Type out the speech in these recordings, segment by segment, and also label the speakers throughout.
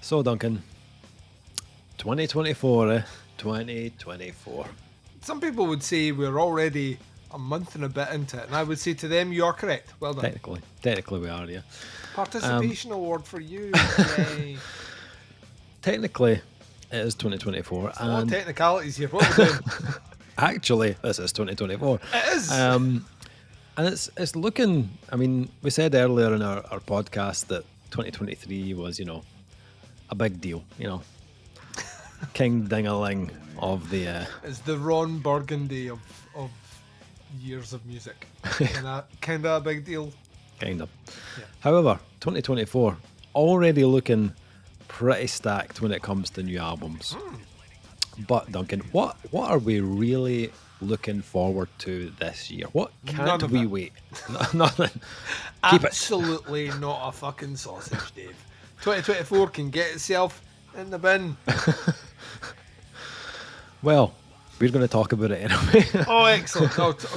Speaker 1: So, Duncan, 2024, 2024.
Speaker 2: Some people would say we're already a month and a bit into it, and I would say to them, you are correct. Well done.
Speaker 1: Technically we are, yeah.
Speaker 2: Participation award for you. Yay.
Speaker 1: Technically, it is 2024.
Speaker 2: A lot of technicalities here. What are we doing?
Speaker 1: Actually, this is 2024.
Speaker 2: It is.
Speaker 1: And it's looking, I mean, we said earlier in our podcast that 2023 was, a big deal, King Ding-a-ling of the...
Speaker 2: It's the Ron Burgundy of years of music. Kind of a big deal.
Speaker 1: Kind of.
Speaker 2: Yeah.
Speaker 1: However, 2024, already looking pretty stacked when it comes to new albums. But Duncan, what are we really looking forward to this year? What can't we wait? Nothing.
Speaker 2: Absolutely not a fucking sausage, Dave. 2024 can get itself in the bin.
Speaker 1: Well, we're going to talk about it anyway.
Speaker 2: Oh, excellent.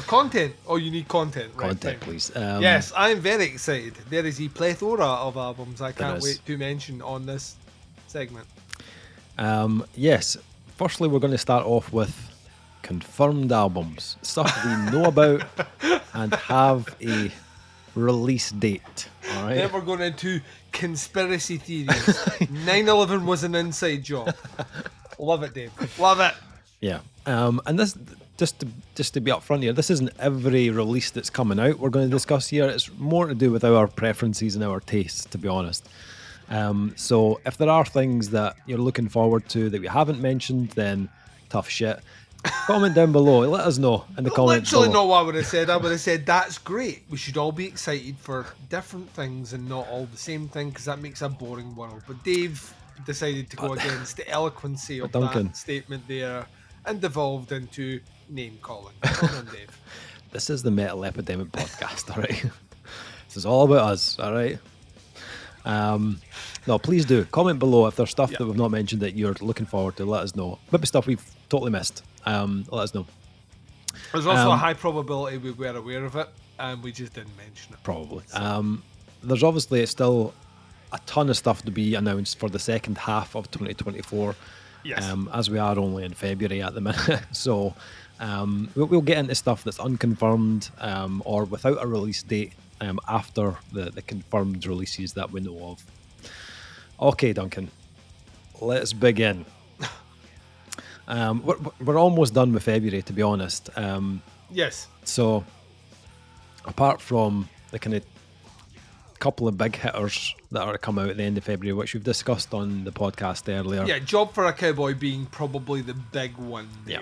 Speaker 2: Content. Oh, you need content. Right,
Speaker 1: Content, please.
Speaker 2: Yes, I'm very excited. There is a plethora of albums I can't wait to mention on this segment.
Speaker 1: Yes. Firstly, we're going to start off with confirmed albums. Stuff we know about and have a release date. All right.
Speaker 2: Then we're going into conspiracy theories. 9/11 was an inside job. Love it, Dave. Love it.
Speaker 1: Yeah. And this, just to be upfront here, this isn't every release that's coming out we're going to discuss here. It's more to do with our preferences and our tastes, to be honest. So if there are things that you're looking forward to that we haven't mentioned, then tough shit. Comment down below. Let us know in the comments.
Speaker 2: Literally not what I would have said. I would have said that's great. We should all be excited for different things and not all the same thing, because that makes a boring world. But Dave decided to go against the eloquency of that statement there and devolved into name calling. Well done, Dave.
Speaker 1: This is the Metal Epidemic podcast, all right? This is all about us, all right? No, please do comment below if there's stuff that we've not mentioned that you're looking forward to. Let us know. Maybe stuff we've totally missed. Let us know.
Speaker 2: There's also a high probability we were aware of it and we just didn't mention it.
Speaker 1: Probably. So. There's obviously still a ton of stuff to be announced for the second half of 2024.
Speaker 2: Yes.
Speaker 1: As we are only in February at the minute. So we'll get into stuff that's unconfirmed or without a release date after the confirmed releases that we know of. Okay, Duncan, let's begin. We're almost done with February, to be honest.
Speaker 2: Yes.
Speaker 1: So apart from the kind of couple of big hitters that are to come out at the end of February, which we've discussed on the podcast earlier.
Speaker 2: Yeah, Job for a Cowboy being probably the big one there.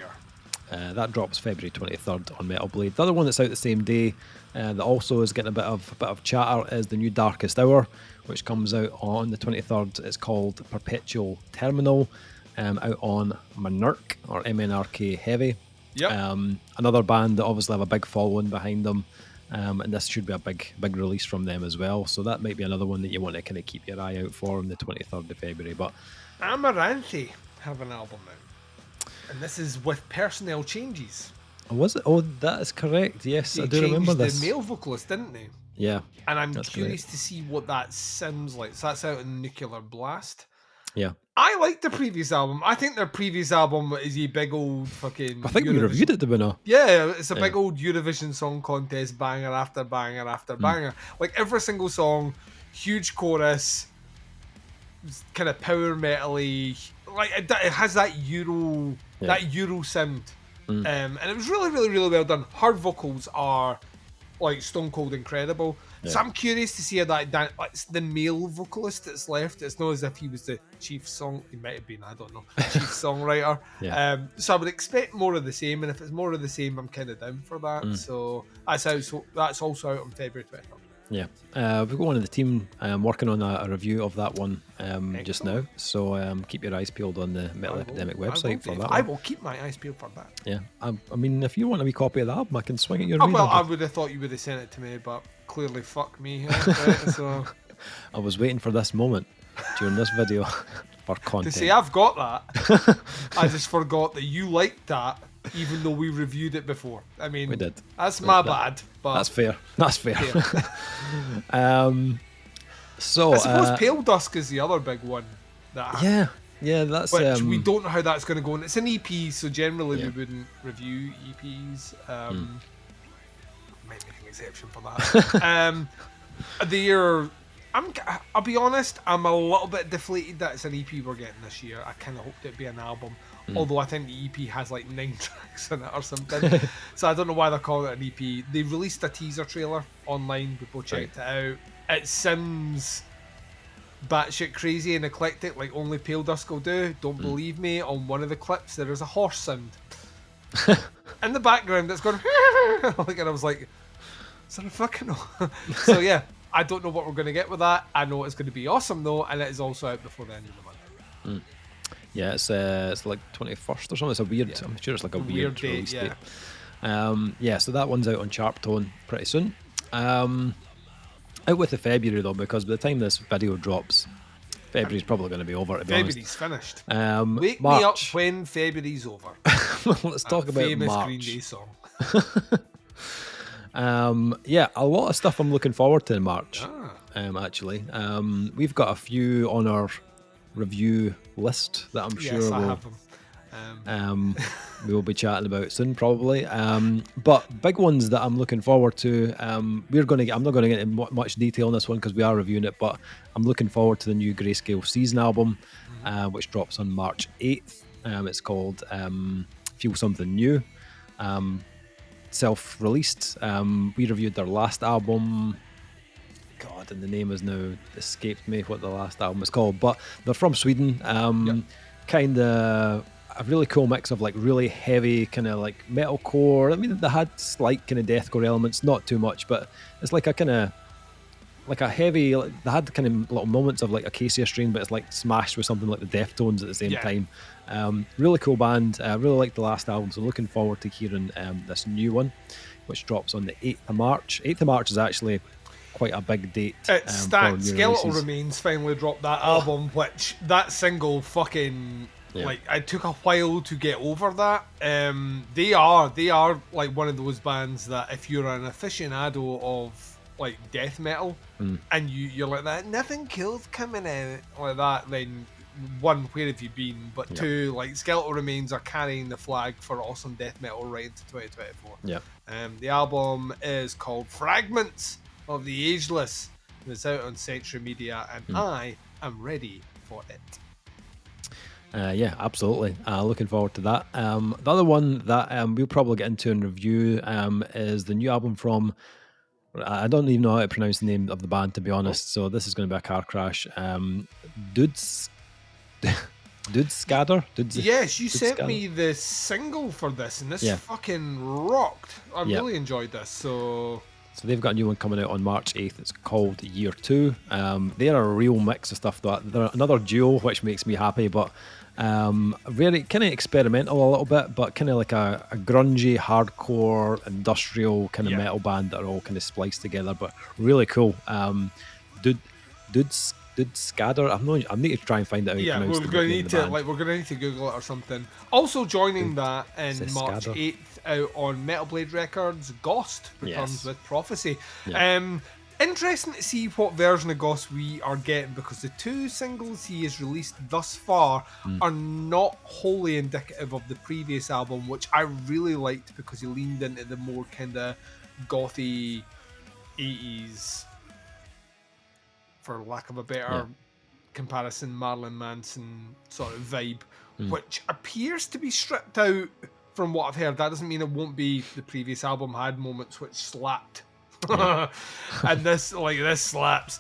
Speaker 1: Yeah. That drops February 23rd on Metal Blade. The other one that's out the same day that also is getting a bit of chatter is the new Darkest Hour, which comes out on the 23rd. It's called Perpetual Terminal, out on MNRK or MNRK Heavy.
Speaker 2: Yep.
Speaker 1: Another band that obviously have a big following behind them. And this should be a big release from them as well. So that might be another one that you want to kind of keep your eye out for on the 23rd of February. But
Speaker 2: Amaranthi have an album out. And this is with personnel changes.
Speaker 1: Was it? Oh, that is correct. Yes, I do remember this.
Speaker 2: They changed the male vocalist, didn't they?
Speaker 1: Yeah.
Speaker 2: And I'm curious to see what that sounds like. So that's out in Nuclear Blast.
Speaker 1: Yeah.
Speaker 2: I like the previous album. I think their previous album is a big old fucking...
Speaker 1: I think we reviewed it, did we not?
Speaker 2: Yeah, it's a big old Eurovision Song Contest banger after banger after banger. Like every single song, huge chorus, kind of power metal-y. Like it has that Euro sound. And it was really, really, really well done. Her vocals are like stone cold incredible. Yeah. So I'm curious to see how that it's the male vocalist that's left. It's not as if he was the chief he might have been, I don't know, chief songwriter.
Speaker 1: Yeah.
Speaker 2: So I would expect more of the same, and if it's more of the same, I'm kind of down for that. So that's also out on February 23rd.
Speaker 1: Yeah, we've got one of the team working on a review of that one just now. So keep your eyes peeled on the Metal Epidemic website for that.
Speaker 2: I will keep my eyes peeled for that.
Speaker 1: Yeah, I mean, if you want a wee copy of the album, I can swing it your way.
Speaker 2: Well, I would have thought you would have sent it to me, but clearly fuck me. Right? So
Speaker 1: I was waiting for this moment during this video for content.
Speaker 2: To say I've got that, I just forgot that you liked that. Even though we reviewed it before. I mean,
Speaker 1: we did.
Speaker 2: That's my bad. But
Speaker 1: that's fair. So
Speaker 2: I suppose Pale Dusk is the other big one
Speaker 1: Yeah, that's
Speaker 2: which we don't know how that's going to go. And it's an EP, so generally we wouldn't review EPs. Might make an exception for that. I'll be honest, I'm a little bit deflated that it's an EP we're getting this year. I kind of hoped it'd be an album, although I think the EP has like 9 tracks in it or something. So I don't know why they're calling it an EP. They released a teaser trailer online. People checked it out. It seems batshit crazy and eclectic, like only Pale Dusk will do. Don't believe me. On one of the clips, there is a horse sound in the background that's going. Like, and I was like, "Is that a fucking?" So yeah. I don't know what we're going to get with that. I know it's going to be awesome though, and it is also out before the end of the month.
Speaker 1: Yeah, it's like 21st or something. It's a weird. I'm sure it's like a weird release date. So that one's out on Sharptone pretty soon. Out with the February though, because by the time this video drops, February's probably going to be over. To be
Speaker 2: February's finished. Wake
Speaker 1: March.
Speaker 2: me up when February's over.
Speaker 1: Let's talk about
Speaker 2: famous
Speaker 1: March.
Speaker 2: Green Day song.
Speaker 1: A lot of stuff I'm looking forward to in March. Actually, we've got a few on our review list that I'm sure
Speaker 2: I have them.
Speaker 1: we will be chatting about soon, probably. But big ones that I'm looking forward to. I'm not going to get into much detail on this one because we are reviewing it. But I'm looking forward to the new Grayscale Season album, which drops on March 8th. It's called Feel Something New. Self-released. We reviewed their last album. God, and the name has now escaped me what the last album is called. But they're from Sweden. Kind of a really cool mix of like really heavy kind of like metalcore. I mean, they had slight kind of deathcore elements, not too much, but it's like a kind of like a heavy. They had kind of little moments of like Acacia Strain, but it's like smashed with something like the Deftones at the same time. Really cool band. Really like the last album, so looking forward to hearing this new one, which drops on the 8th of March. 8th of March is actually quite a big date.
Speaker 2: It's stacked. Skeletal Remains finally dropped that album, which that single fucking like it took a while to get over that. They are like one of those bands that if you're an aficionado of like death metal and you're like that, nothing cool's coming out like that, then one, where have you been? But two, like Skeletal Remains are carrying the flag for awesome death metal right into 2024. The album is called Fragments of the Ageless. It's out on Century Media, and I am ready for it.
Speaker 1: Absolutely. Looking forward to that. The other one that we'll probably get into and review is the new album from. I don't even know how to pronounce the name of the band, to be honest. So this is going to be a car crash. Dudes Scadder?
Speaker 2: Yes, you sent me the single for this, and this fucking rocked. I really enjoyed this. So
Speaker 1: they've got a new one coming out on March 8th. It's called Year 2. They're a real mix of stuff. They're another duo, which makes me happy, but very kind of experimental a little bit, but kind of like a grungy, hardcore, industrial kind of metal band that are all kind of spliced together, but really cool. Dudes Scadder. I need to try and find out.
Speaker 2: Yeah, we're gonna need to Google it or something. Also joining that in March 8th out on Metal Blade Records, Ghost returns with Prophecy. Interesting to see what version of Ghost we are getting, because the 2 singles he has released thus far are not wholly indicative of the previous album, which I really liked because he leaned into the more kind of gothy 80s, for lack of a better comparison, Marilyn Manson sort of vibe, which appears to be stripped out from what I've heard. That doesn't mean it won't be. The previous album had moments which slapped. And this slaps.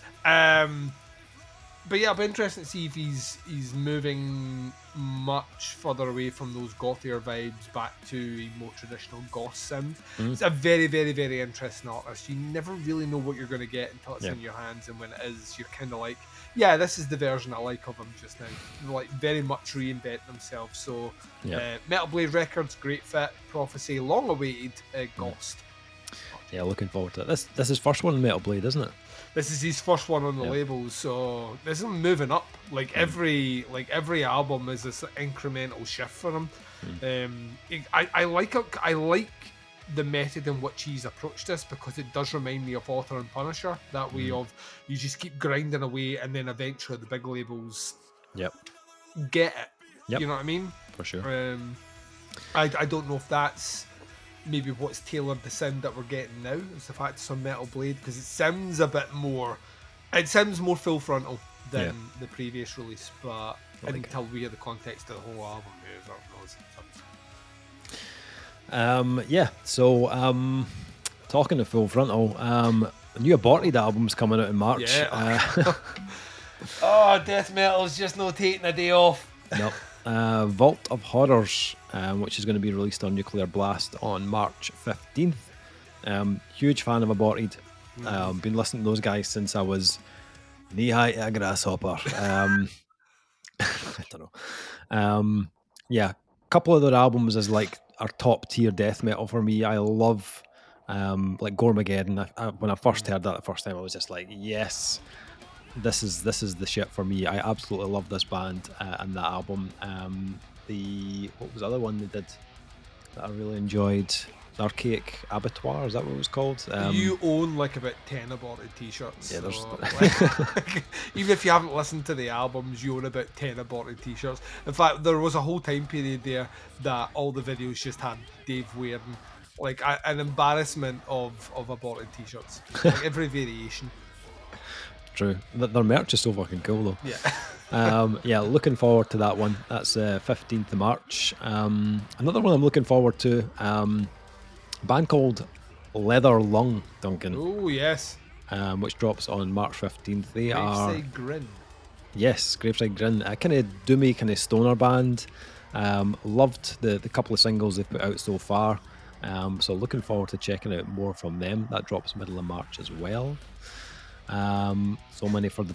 Speaker 2: But yeah, it'll be interesting to see if he's moving much further away from those gothier vibes back to a more traditional goth sound. It's a very, very, very interesting artist. You never really know what you're going to get until it's in your hands, and when it is, you're kind of like, yeah, this is the version I like of him just now. Like, very much reinventing themselves. So Metal Blade Records, great fit. Prophecy, long awaited. Ghost.
Speaker 1: Yeah, looking forward to it. This is his first one in Metal Blade, isn't it?
Speaker 2: This is his first one on the label, so this is moving up. Like every album is this incremental shift for him. I like the method in which he's approached this, because it does remind me of Author and Punisher. That way of you just keep grinding away, and then eventually the big labels get it.
Speaker 1: Yep.
Speaker 2: You know what I mean?
Speaker 1: For sure.
Speaker 2: I don't know if that's maybe what's tailored the sound that we're getting now, is the fact it's on Metal Blade, because it sounds a bit more, it sounds more full frontal than the previous release, but until we hear the context of the whole album,
Speaker 1: so talking of full frontal, the new Aborted album's coming out in March.
Speaker 2: Death metal's just no taking a day off.
Speaker 1: No. Vault of Horrors, which is going to be released on Nuclear Blast on March 15th. Huge fan of Aborted. Been listening to those guys since I was knee-high to a grasshopper. I don't know. A couple of their albums is like our top tier death metal for me. I love like Gormageddon. When I first heard that the first time, I was just like, yes, this is the shit for me. I absolutely love this band and that album. What was the other one they did that I really enjoyed? Archaic Abattoir, is that what it was called?
Speaker 2: You own like about 10 Aborted t-shirts.
Speaker 1: Yeah,
Speaker 2: so, like, even if you haven't listened to the albums, you own about 10 Aborted t-shirts. In fact, there was a whole time period there that all the videos just had Dave wearing like an embarrassment of Aborted t-shirts. Like every variation.
Speaker 1: True. Their merch is so fucking cool though. Yeah. Looking forward to that one. That's 15th of March. Another one I'm looking forward to, a band called Leather Lung, Duncan.
Speaker 2: Oh, yes.
Speaker 1: Which drops on March 15th. They
Speaker 2: Graveside Grin.
Speaker 1: Yes, Graveside Grin. A kind of doomy, kind of stoner band. Loved the couple of singles they've put out so far. So looking forward to checking out more from them. That drops middle of March as well. So many for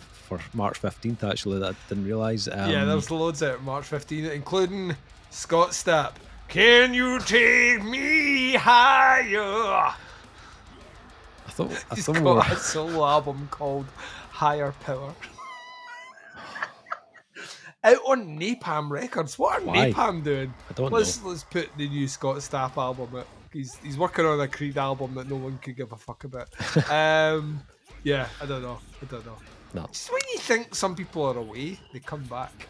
Speaker 1: March 15th actually that I didn't realise.
Speaker 2: There's loads out March 15th, including Scott Stapp. Can you take me higher?
Speaker 1: I thought
Speaker 2: He's got a solo album called Higher Power. Out on Napalm Records. What are Napalm doing?
Speaker 1: I don't know.
Speaker 2: Let's put the new Scott Stapp album out. He's working on a Creed album that no one could give a fuck about. Yeah, I don't know.
Speaker 1: No.
Speaker 2: Just when you think some people are away, they come back.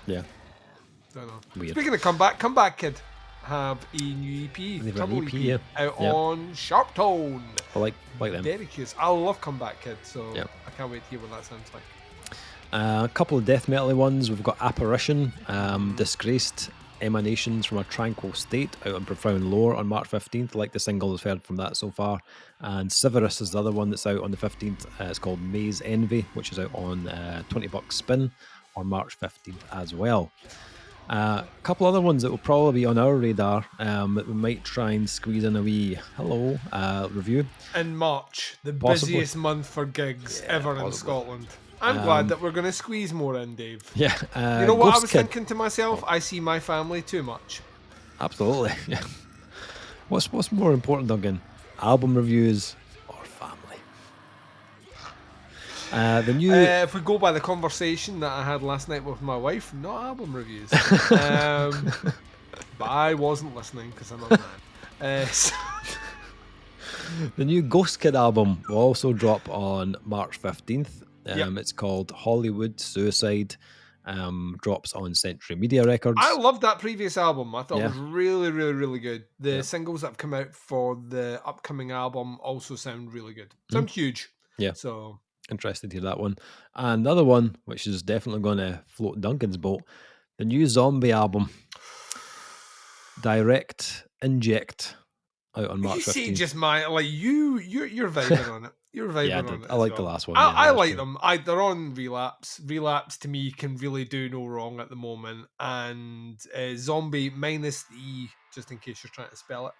Speaker 1: Yeah.
Speaker 2: Don't know.
Speaker 1: Weird.
Speaker 2: Speaking of Comeback Kid have a new EP.
Speaker 1: They've got an EP,
Speaker 2: out on Sharp Tone.
Speaker 1: I like them.
Speaker 2: Very curious. I love Comeback Kid, so I can't wait to hear what that sounds like.
Speaker 1: A couple of death metal ones. We've got Apparition, Disgraced Emanations from a Tranquil State out on Profound Lore on March 15th. I like the single that's heard from that so far. And Severus is the other one that's out on the 15th. It's called Maze Envy, which is out on $20 Spin on March 15th as well. A couple other ones that will probably be on our radar that we might try and squeeze in a wee review.
Speaker 2: In March, the busiest month for gigs ever in Scotland. I'm glad that we're going to squeeze more in, Dave.
Speaker 1: Yeah.
Speaker 2: You know what I was thinking to myself? I see my family too much.
Speaker 1: Absolutely. Yeah. What's more important, Duncan? Album reviews or family? The new.
Speaker 2: If we go by the conversation that I had last night with my wife, not album reviews. But I wasn't listening because I'm a man.
Speaker 1: The new Ghost Kid album will also drop on March 15th. It's called Hollywood Suicide. Drops on Century Media Records.
Speaker 2: I loved that previous album. I thought it was really, really, really good. The singles that have come out for the upcoming album also sound really good. Sound huge.
Speaker 1: Yeah.
Speaker 2: So
Speaker 1: interested to hear that one. And another one, which is definitely going to float Duncan's boat, the new Zombie album, Direct Inject, out on March 15th.
Speaker 2: You see, just you're vibing on it. You're vibing on it.
Speaker 1: I like the last one.
Speaker 2: I like them. They're on Relapse. Relapse to me can really do no wrong at the moment. And Zombie minus the E, just in case you're trying to spell it.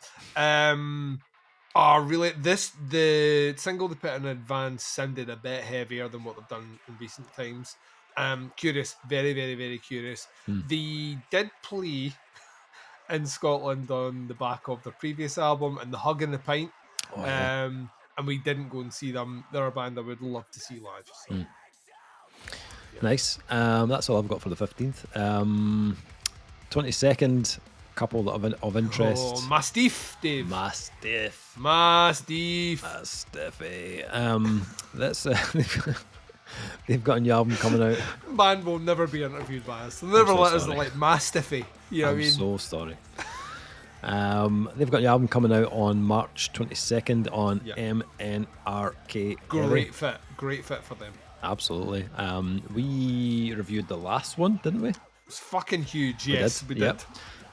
Speaker 2: Are really the single they put in advance sounded a bit heavier than what they've done in recent times. Curious, very, very, very curious. They did play in Scotland on the back of their previous album and the Hug and the Pint. And we didn't go and see them. They're a band I would love to see live. So.
Speaker 1: Nice. That's all I've got for the 15th. 22nd, couple of interest.
Speaker 2: Oh, Mastiff, Dave.
Speaker 1: Mastiff.
Speaker 2: Mastiffy.
Speaker 1: That's They've got a new album coming out.
Speaker 2: Man will never be interviewed by us. They'll never
Speaker 1: so
Speaker 2: let us
Speaker 1: sorry.
Speaker 2: like Mastiffy. You know what I
Speaker 1: I'm
Speaker 2: mean?
Speaker 1: so sorry. They've got the album coming out on March 22nd on MNRK.
Speaker 2: Great fit for them.
Speaker 1: Absolutely. We reviewed the last one, didn't we?
Speaker 2: It's fucking huge. Yes, we did.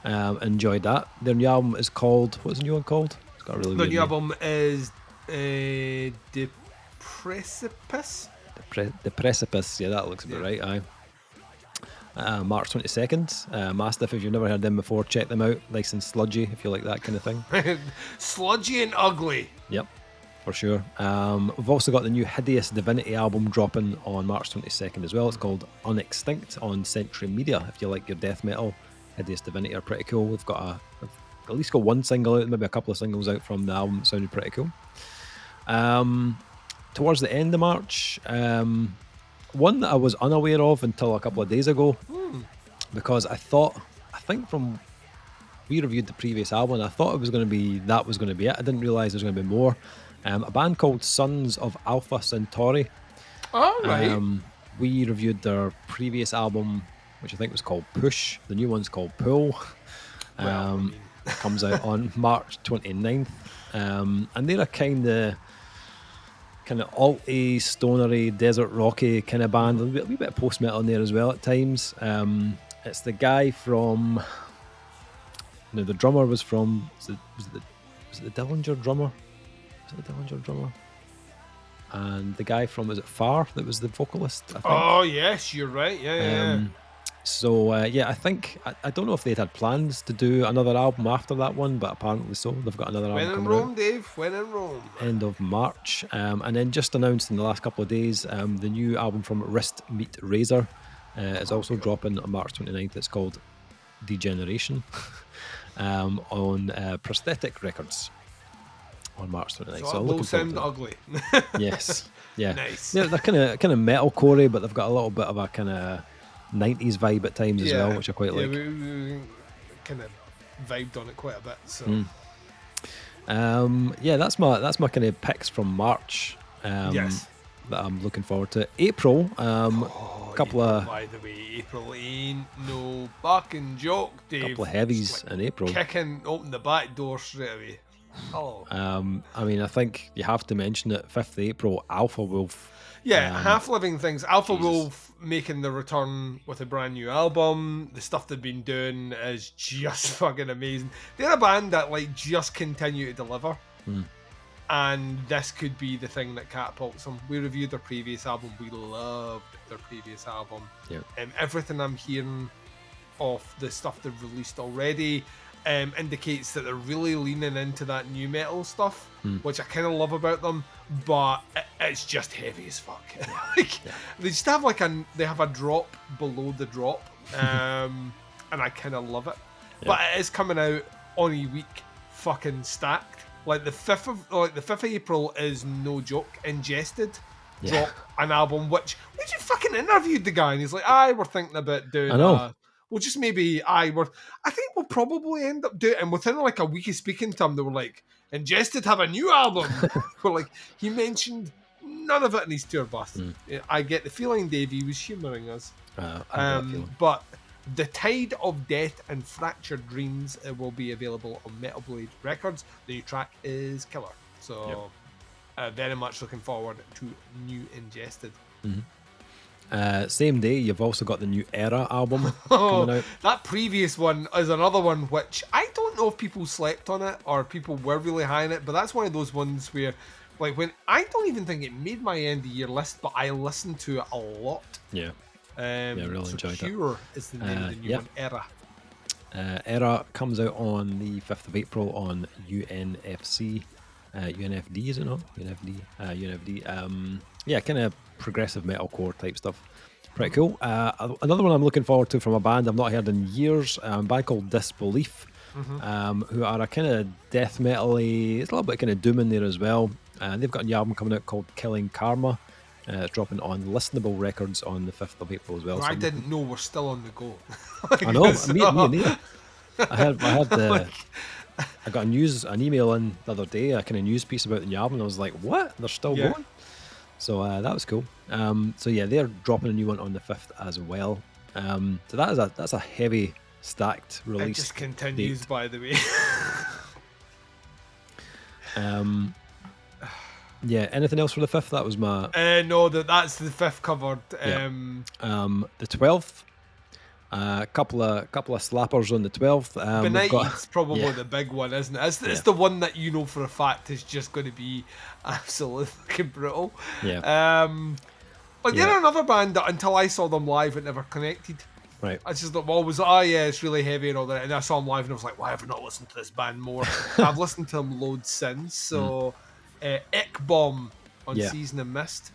Speaker 1: Yep. Enjoyed that. Their new album is called, what's the new one called? It's got a really
Speaker 2: The
Speaker 1: weird
Speaker 2: new
Speaker 1: name.
Speaker 2: album is The Precipice.
Speaker 1: The Precipice. Yeah, that looks about right. Aye. March 22nd. Mastiff, if you've never heard them before, check them out. Nice and sludgy, if you like that kind of thing.
Speaker 2: Sludgy and ugly.
Speaker 1: Yep, for sure. We've also got the new Hideous Divinity album dropping on March 22nd as well. It's called Unextinct on Century Media. If you like your death metal, Hideous Divinity are pretty cool. We've at least got one single out, maybe a couple of singles out from the album. It sounded pretty cool. Towards the end of March, one that I was unaware of until a couple of days ago, because I think from we reviewed the previous album, and I thought that was going to be it. I didn't realize there's going to be more. A band called Sons of Alpha Centauri.
Speaker 2: All right.
Speaker 1: We reviewed their previous album, which I think was called Push. The new one's called Pull. Comes out on March 29th. And they're a kind of alty, stonery, desert rocky kind of band. A wee bit of post metal in there as well at times. It's the guy from. No, the drummer was from. Was it the Dillinger drummer? Was it the Dillinger drummer? And the guy from, was it Far, that was the vocalist, I think?
Speaker 2: Oh yes, you're right. Yeah.
Speaker 1: So I think I don't know if they'd had plans to do another album after that one, but apparently so. They've got another
Speaker 2: When
Speaker 1: album
Speaker 2: in
Speaker 1: coming
Speaker 2: Rome,
Speaker 1: out.
Speaker 2: Dave. When in Rome.
Speaker 1: End of March, and then just announced in the last couple of days, the new album from Wrist Meet Razor is also dropping on March 29th. It's called Degeneration on Prosthetic Records on March 29th.
Speaker 2: So it will sound ugly.
Speaker 1: Yes, yeah,
Speaker 2: Nice.
Speaker 1: They're kind of metalcore, but they've got a little bit of a kind of 90s vibe at times as well, which I quite like.
Speaker 2: We kind of vibed on it quite a bit. So
Speaker 1: that's my kind of picks from March.
Speaker 2: yes.
Speaker 1: That I'm looking forward to. April, couple of
Speaker 2: By the way, April ain't no fucking joke, Dave.
Speaker 1: couple of heavies
Speaker 2: Just, like,
Speaker 1: in April.
Speaker 2: open the back door straight away. Oh.
Speaker 1: I mean, I think you have to mention it. 5th of April, Alpha Wolf.
Speaker 2: Yeah, Half Living Things. Alpha
Speaker 1: Jesus.
Speaker 2: Wolf making the return with a brand new album. The stuff they've been doing is just fucking amazing. They're a band that like just continue to deliver. And this could be the thing that catapults them. We reviewed their previous album. We loved their previous album.
Speaker 1: Yeah.
Speaker 2: And everything I'm hearing of the stuff they've released already indicates that they're really leaning into that new metal stuff, which I kind of love about them, but it's just heavy as fuck. They just have they have a drop below the drop, and I kind of love it. But it is coming out on a week fucking stacked. Like the 5th of April is no joke. Ingested drop an album which we just fucking interviewed the guy and he's like, we're thinking about doing.
Speaker 1: I know.
Speaker 2: We'll just maybe I think we'll probably end up doing it. And within like a week of speaking to him, they were like, Ingested have a new album. We're like, he mentioned none of it in his tour bus. I get the feeling Dave, he was humouring us. But The Tide of Death and Fractured Dreams will be available on Metal Blade Records. The new track is killer. So very much looking forward to new Ingested.
Speaker 1: Same day, you've also got the new Era album coming out.
Speaker 2: That previous one is another one which I don't know if people slept on it or people were really high on it, but that's one of those ones where, like, when I don't even think it made my end of year list, but I listened to it a lot.
Speaker 1: Yeah. Really enjoyed it.
Speaker 2: Cure is the name of the new one, Era.
Speaker 1: Era comes out on the 5th of April on UNFC. UNFD, is it not? UNFD. Kind of progressive metalcore type stuff. Pretty cool. Another one I'm looking forward to from a band I've not heard in years, a band called Disbelief, who are a kind of death metal-y, it's a little bit kind of doom in there as well. They've got a new album coming out called Killing Karma. It's dropping on Listenable Records on the 5th of April as well.
Speaker 2: I didn't know we're still on the go.
Speaker 1: I know, me neither. I had I got an email in the other day, a kind of news piece about the new album, and I was like, what? They're still going? So that was cool. So yeah, they're dropping a new one on the 5th as well. So that's a heavy stacked
Speaker 2: It
Speaker 1: release
Speaker 2: just continues,
Speaker 1: date.
Speaker 2: by the way.
Speaker 1: Yeah, anything else for the 5th? That was my
Speaker 2: No, that's the 5th covered.
Speaker 1: Yeah. The 12th. A couple of slappers on the 12th. We've got
Speaker 2: Benighted's probably the big one, isn't it? It's
Speaker 1: Yeah.
Speaker 2: the one that you know for a fact is just going to be absolutely fucking brutal.
Speaker 1: Yeah.
Speaker 2: Like they're another band that until I saw them live, it never connected.
Speaker 1: Right.
Speaker 2: I just always, oh yeah, it's really heavy and all that. And I saw them live and I was like, why have I not listened to this band more? I've listened to them loads since. So, Ick Bomb on
Speaker 1: Yeah.
Speaker 2: Season of Mist.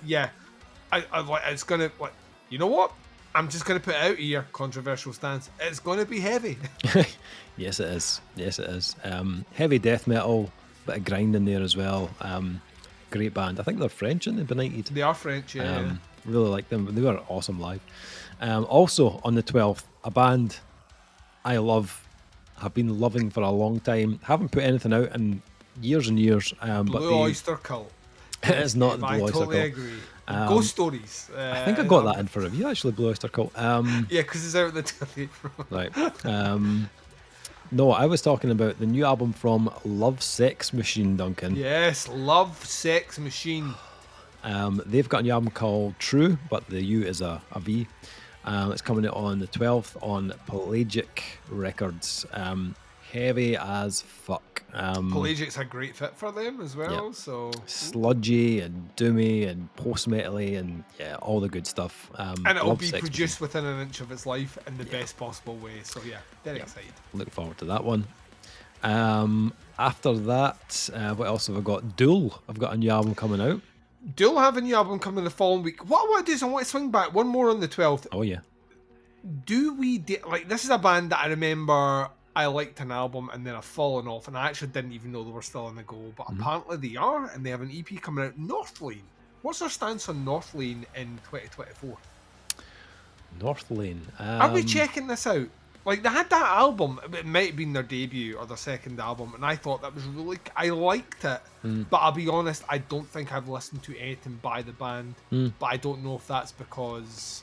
Speaker 2: Yeah, I like. It's gonna like. You know what? I'm just gonna put it out here. Controversial stance. It's gonna be heavy.
Speaker 1: Yes, it is. Yes, it is. Heavy death metal, bit of grind in there as well. Great band. I think they're French, aren't they? Benighted.
Speaker 2: They are French, yeah.
Speaker 1: Really like them. They were awesome live. Also on the 12th, a band I love, have been loving for a long time. Haven't put anything out in years and years.
Speaker 2: Blue Oyster Cult.
Speaker 1: It is not the
Speaker 2: I
Speaker 1: Blue Oyster
Speaker 2: totally
Speaker 1: Cult.
Speaker 2: agree. Ghost Stories.
Speaker 1: I think I got that in for review actually. Blue Oyster Cult.
Speaker 2: Yeah, because it's out the telly.
Speaker 1: Right. No, I was talking about the new album from Love Sex Machine, Duncan.
Speaker 2: Yes, Love Sex Machine.
Speaker 1: They've got a new album called True, but the U is a V. It's coming out on the 12th on Pelagic Records. Heavy as fuck.
Speaker 2: Pelagic's a great fit for them as well.
Speaker 1: Yeah.
Speaker 2: So
Speaker 1: Sludgy and doomy and post-metally and all the good stuff.
Speaker 2: and it'll
Speaker 1: Love
Speaker 2: be
Speaker 1: Sex
Speaker 2: produced within an inch of its life in the best possible way. So yeah, very excited.
Speaker 1: Look forward to that one. After that, what else have I got? Duel. I've got a new album coming out.
Speaker 2: Duel have a new album coming the following week. What I want to do is I want to swing back one more on the 12th.
Speaker 1: Oh yeah.
Speaker 2: Like this is a band that I remember I liked an album and then I've fallen off and I actually didn't even know they were still on the go, but apparently they are and they have an EP coming out. North Lane. What's their stance on North Lane in 2024?
Speaker 1: North Lane.
Speaker 2: Are we checking this out? Like they had that album, it might have been their debut or their second album, and I thought that was I liked it. But I'll be honest, I don't think I've listened to anything by the band. But I don't know if that's because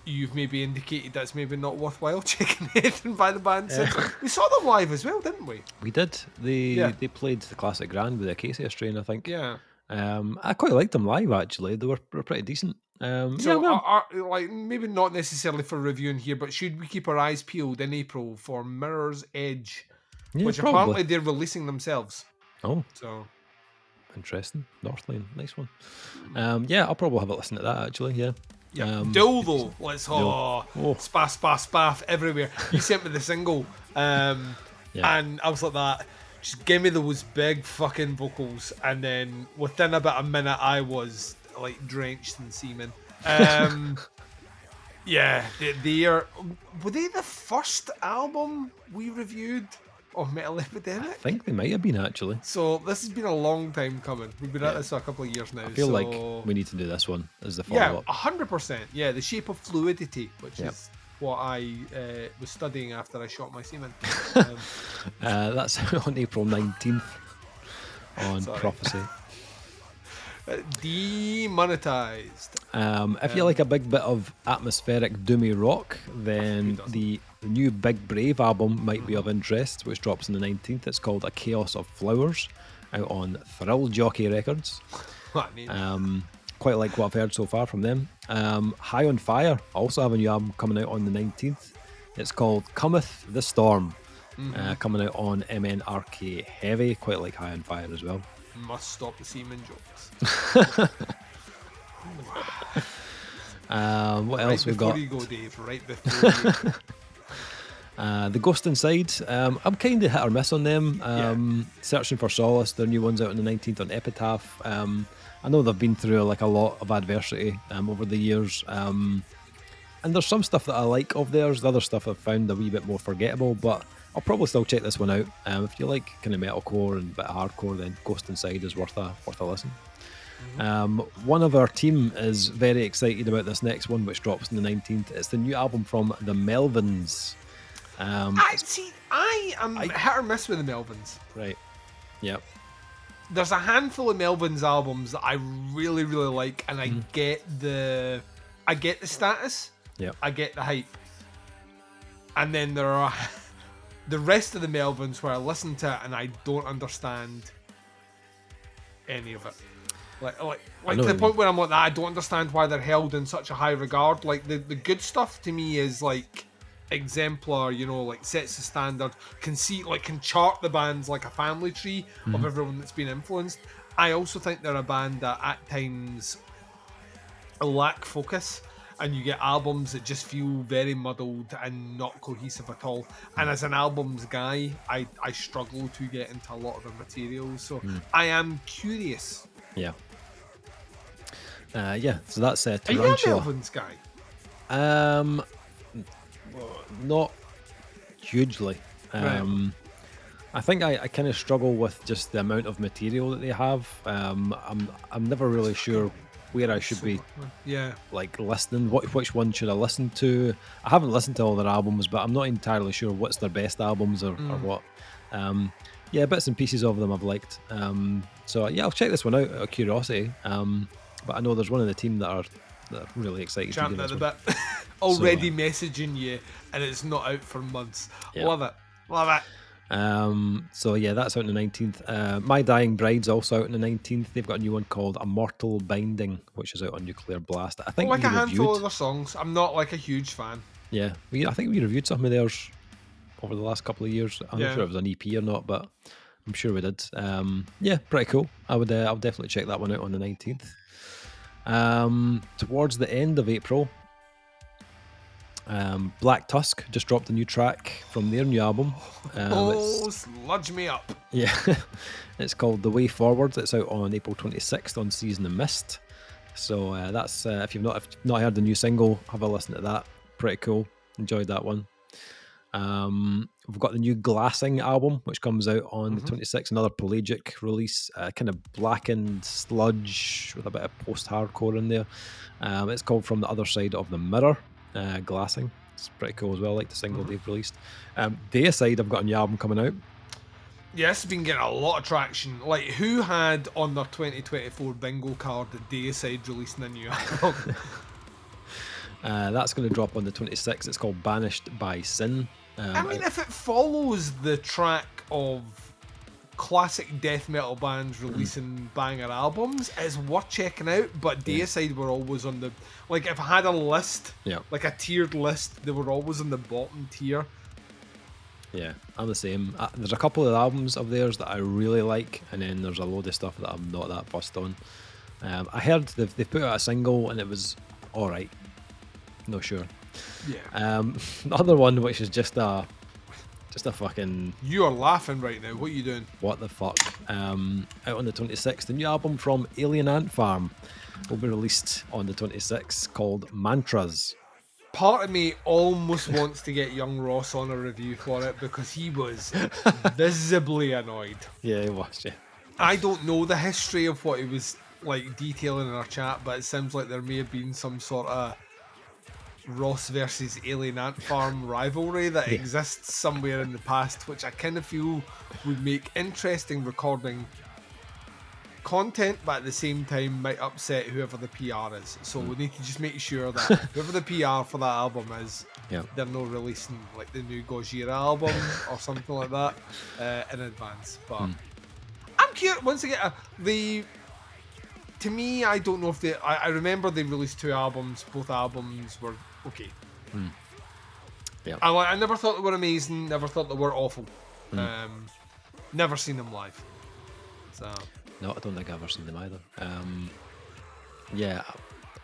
Speaker 2: you've maybe indicated that's maybe not worthwhile checking anything by the band since. We saw them live as well, didn't we?
Speaker 1: We did. They played the Classic Grand with the Acacia Strain, I think.
Speaker 2: Yeah.
Speaker 1: I quite liked them live actually. They were pretty decent.
Speaker 2: So, like maybe not necessarily for reviewing here, but should we keep our eyes peeled in April for Mirror's Edge, which
Speaker 1: probably.
Speaker 2: apparently they're releasing themselves?
Speaker 1: Oh,
Speaker 2: so
Speaker 1: interesting. North Lane, nice one. I'll probably have a listen to that actually. Yeah.
Speaker 2: Duel though, let's spaff everywhere. You sent me the single, and I was like that. Just give me those big fucking vocals, and then within about a minute, I was like drenched in semen. They are. Were they the first album we reviewed of Metal Epidemic?
Speaker 1: I think they might have been actually.
Speaker 2: So this has been a long time coming. We've been at this for a couple of years now.
Speaker 1: I feel like we need to do this one as the follow-up.
Speaker 2: 100%. Yeah, The Shape of Fluidity, which is what I was studying after I shot my semen.
Speaker 1: That's on April 19th on Prophecy.
Speaker 2: Demonetized.
Speaker 1: If you like a big bit of atmospheric doomy rock, then the new Big Brave album might be of interest, which drops on the 19th. It's called A Chaos of Flowers, out on Thrill Jockey Records. Quite like what I've heard so far from them. High on Fire also have a new album coming out on the 19th. It's called Cometh the Storm, coming out on MNRK Heavy. Quite like High on Fire as well.
Speaker 2: Must stop the semen jokes.
Speaker 1: What else we got?
Speaker 2: Right before you go, Dave. Right before you.
Speaker 1: The Ghost Inside. I'm kind of hit or miss on them. Searching for Solace. Their new one's out on the 19th on Epitaph. I know they've been through like a lot of adversity over the years. And there's some stuff that I like of theirs. The other stuff I've found a wee bit more forgettable, but I'll probably still check this one out. If you like kind of metalcore and a bit of hardcore, then Ghost Inside is worth a listen. One of our team is very excited about this next one, which drops on the 19th. It's the new album from the Melvins.
Speaker 2: I am hit or miss with the Melvins.
Speaker 1: Right. Yep.
Speaker 2: there's a handful of Melvin's albums that I really, really like, and I get the status, I get the hype, and then there are the rest of the Melvins where I listen to it and I don't understand any of it. Like to the point where I'm like that, I don't understand why they're held in such a high regard. Like the good stuff to me is like exemplar, you know, like sets the standard, can chart the bands like a family tree of everyone that's been influenced. I also think they're a band that at times lack focus, and you get albums that just feel very muddled and not cohesive at all. And as an albums guy, I struggle to get into a lot of the material, so I am curious.
Speaker 1: Yeah. So that's
Speaker 2: Are you a
Speaker 1: Tarantula.
Speaker 2: Melvins guy?
Speaker 1: Not hugely.
Speaker 2: Right.
Speaker 1: I think I kind of struggle with just the amount of material that they have. I'm never really sure where I should be like listening. Which one should I listen to? I haven't listened to all their albums, but I'm not entirely sure what's their best albums or what. Bits and pieces of them I've liked. So I'll check this one out of curiosity. But I know there's one in the team that are really excited to
Speaker 2: Champing
Speaker 1: do
Speaker 2: at
Speaker 1: this
Speaker 2: the
Speaker 1: one.
Speaker 2: bit. Already messaging you, and it's not out for months. Love it.
Speaker 1: That's out on the 19th. My Dying Bride's also out on the 19th. They've got a new one called Immortal Binding, which is out on Nuclear Blast. I think
Speaker 2: like
Speaker 1: we
Speaker 2: a handful
Speaker 1: reviewed
Speaker 2: of their songs. I'm not like a huge fan.
Speaker 1: I think we reviewed some of theirs over the last couple of years. I'm not sure if it was an EP or not, but I'm sure we did. Pretty cool. I'll definitely check that one out on the 19th. Towards the end of April, Black Tusk just dropped a new track from their new album.
Speaker 2: Sludge me up.
Speaker 1: Yeah, it's called The Way Forward. It's out on April 26th on Season of Mist. So that's if you've not heard the new single, have a listen to that. Pretty cool. Enjoyed that one. We've got the new Glassing album, which comes out on the 26th. Another Pelagic release, kind of blackened sludge with a bit of post-hardcore in there. It's called From the Other Side of the Mirror. Glassing. It's pretty cool as well. I like the single they've released. Deicide have got a new album coming out.
Speaker 2: Yes, been getting a lot of traction. Like, who had on their 2024 bingo card that Deicide releasing a new album?
Speaker 1: That's going to drop on the 26th. It's called Banished by Sin.
Speaker 2: If it follows the track of classic death metal bands releasing banger albums, it's worth checking out. But Deicide were always on the... Like, if I had a list, like a tiered list, they were always on the bottom tier. Yeah,
Speaker 1: I'm the same. There's a couple of albums of theirs that I really like, and then there's a load of stuff that I'm not that fussed on. I heard they've put out a single, and it was alright. No sure.
Speaker 2: Yeah.
Speaker 1: The other one, which is just a fucking...
Speaker 2: You are laughing right now. What are you doing?
Speaker 1: What the fuck? Out on the 26th, the new album from Alien Ant Farm will be released on the 26th, called Mantras.
Speaker 2: Part of me almost wants to get young Ross on a review for it because he was visibly annoyed.
Speaker 1: Yeah, he was, yeah.
Speaker 2: I don't know the history of what he was like detailing in our chat, but it seems like there may have been some sort of Ross versus Alien Ant Farm rivalry that exists somewhere in the past, which I kind of feel would make interesting recording content, but at the same time might upset whoever the PR is. So we need to just make sure that whoever the PR for that album is, they're not releasing like the new Gojira album or something like that in advance. But I'm curious. Once again, to me, I don't know if they... I remember they released 2 albums. Both albums were okay.
Speaker 1: Yeah.
Speaker 2: I never thought they were amazing. Never thought they were awful. Never seen them live. So...
Speaker 1: No, I don't think I've ever seen them either.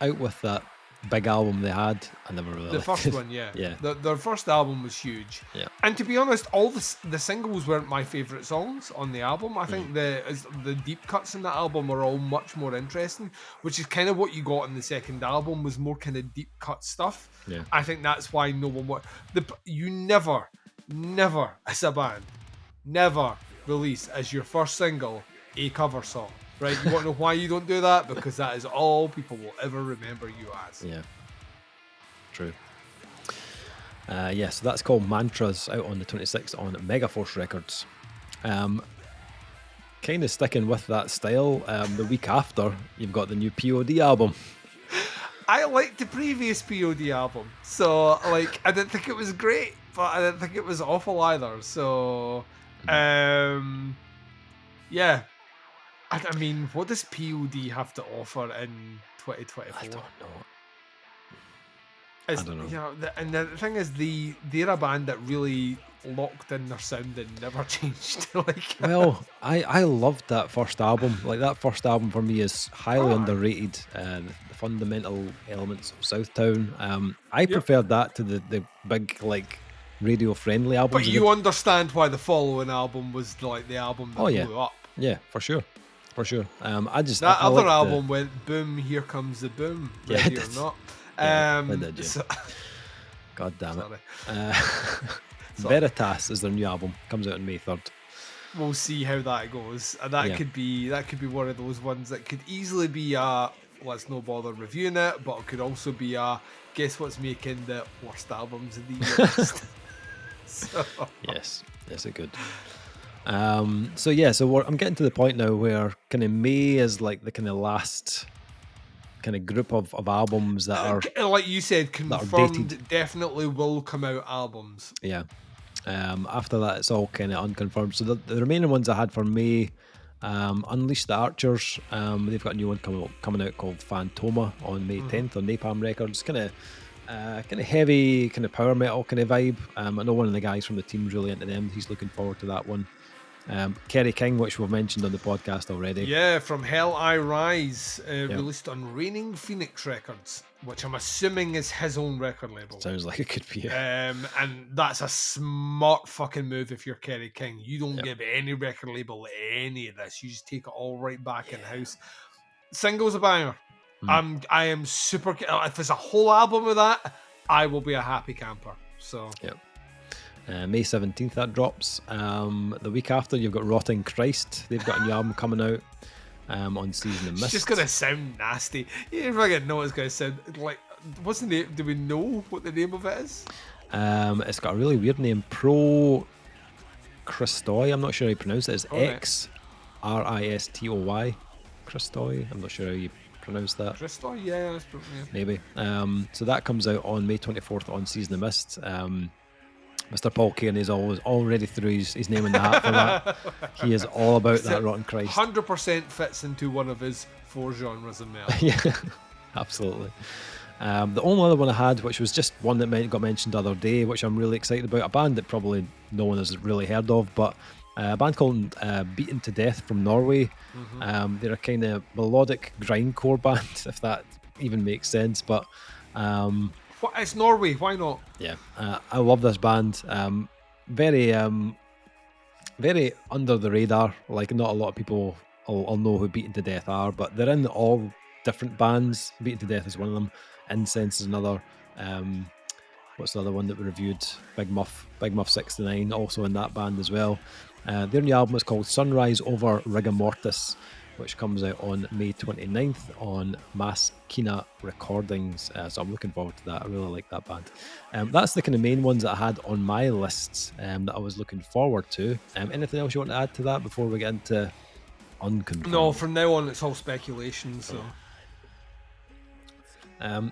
Speaker 1: Out with that big album they had, I never really
Speaker 2: the
Speaker 1: liked
Speaker 2: first
Speaker 1: it.
Speaker 2: one, yeah.
Speaker 1: Yeah.
Speaker 2: Their first album was huge.
Speaker 1: Yeah.
Speaker 2: And to be honest, all the singles weren't my favourite songs on the album. I think the deep cuts in that album were all much more interesting, which is kind of what you got in the second album, was more kind of deep cut stuff.
Speaker 1: Yeah.
Speaker 2: I think that's why no one... You never, as a band, never release as your first single a cover song, right? You want to know why you don't do that? Because that is all people will ever remember you as.
Speaker 1: Yeah. True. So that's called Mantras, out on the 26th on Megaforce Records. Kind kind of sticking with that style, the week after, you've got the new POD album.
Speaker 2: I liked the previous POD album, so like I didn't think it was great, but I didn't think it was awful either. So, yeah. I mean, what does POD have to offer in 2024?
Speaker 1: I don't know.
Speaker 2: I
Speaker 1: don't know.
Speaker 2: You know, and the thing is, they're a band that really locked in their sound and never changed. Like,
Speaker 1: Well, I loved that first album. Like, that first album for me is highly underrated. The fundamental elements of Southtown. I preferred that to the big, like, radio friendly albums.
Speaker 2: But you understand why the following album was like the album that blew up.
Speaker 1: Yeah, for sure. For sure. I just
Speaker 2: that
Speaker 1: I
Speaker 2: other album went boom, here comes the boom, ready or not.
Speaker 1: It did, yeah. God damn it. Veritas is their new album. Comes out on May 3rd.
Speaker 2: We'll see how that goes. And that could be one of those ones that could easily be a let's no bother reviewing it, but it could also be a guess what's making the worst albums of the year. So.
Speaker 1: Yes, it could. So I'm getting to the point now where kind of May is like the kind of last kind of group of albums that are,
Speaker 2: like you said, confirmed. Definitely will come out albums.
Speaker 1: Yeah. After that, it's all kind of unconfirmed. So the remaining ones I had for May, Unleash the Archers. They've got a new one coming out called Phantoma on May 10th on Napalm Records. Kind of heavy, kind of power metal kind of vibe. I know one of the guys from the team's really into them. He's looking forward to that one. Kerry King, which we've mentioned on the podcast already.
Speaker 2: Yeah, From Hell I Rise, released on Reigning Phoenix Records, which I'm assuming is his own record label.
Speaker 1: Sounds like it could be.
Speaker 2: And that's a smart fucking move if you're Kerry King. You don't give any record label any of this. You just take it all right back in house. Single's a banger. I am super. If it's a whole album of that, I will be a happy camper. So.
Speaker 1: Yep. May 17th that drops. The week after you've got Rotting Christ. They've got a new album coming out on Season of Mist.
Speaker 2: It's just gonna sound nasty. You fucking know it's gonna sound like. What's the name? Do we know what the name of it is?
Speaker 1: It's got a really weird name. Pro Christoi. I'm not sure how you pronounce it. It's Xristoy. Christoi. I'm not sure how you pronounce that.
Speaker 2: Christoi, yeah.
Speaker 1: Maybe. So that comes out on May 24th on Season of Mist. Mr. Paul Kearney is already through his name in the hat for that. He is all about that Rotten Christ.
Speaker 2: 100% fits into one of his 4 genres of metal.
Speaker 1: Yeah, absolutely. The only other one I had, which was just one that got mentioned the other day, which I'm really excited about, a band that probably no one has really heard of, but a band called Beaten to Death from Norway. They're a kind of melodic grindcore band, if that even makes sense, but...
Speaker 2: it's Norway, why not?
Speaker 1: Yeah, I love this band. Very under the radar. Like, not a lot of people will know who Beaten to Death are, but they're in all different bands. Beaten to Death is one of them. Incense is another. What's the other one that we reviewed? Big Muff 69, also in that band as well. Their new album is called Sunrise Over Rigor Mortis, which comes out on May 29th on Maskina Recordings. So I'm looking forward to that. I really like that band. That's the kind of main ones that I had on my lists that I was looking forward to. Anything else you want to add to that before we get into unconfirmed?
Speaker 2: No, from now on it's all speculation. So,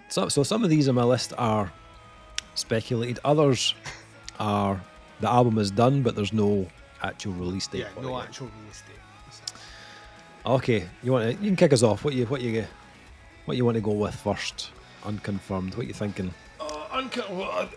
Speaker 1: so some of these on my list are speculated. Others are the album is done, but there's no actual release date.
Speaker 2: Yeah, no actual release date.
Speaker 1: Okay, you can kick us off. What you want to go with first? Unconfirmed. What you thinking?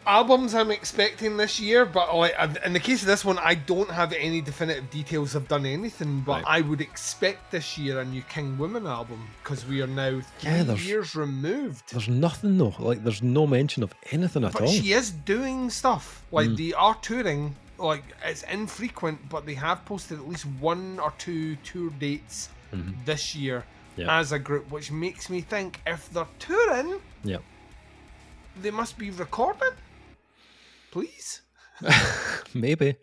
Speaker 2: Albums I'm expecting this year, but like in the case of this one, I don't have any definitive details. I've done anything, but I would expect this year a new King Woman album because we are now 3 years removed.
Speaker 1: There's nothing though. Like, there's no mention of anything at all.
Speaker 2: But she is doing stuff. Like they are touring. Like, it's infrequent, but they have posted at least 1 or 2 tour dates this year as a group, which makes me think if they're touring, they must be recording. Please,
Speaker 1: maybe.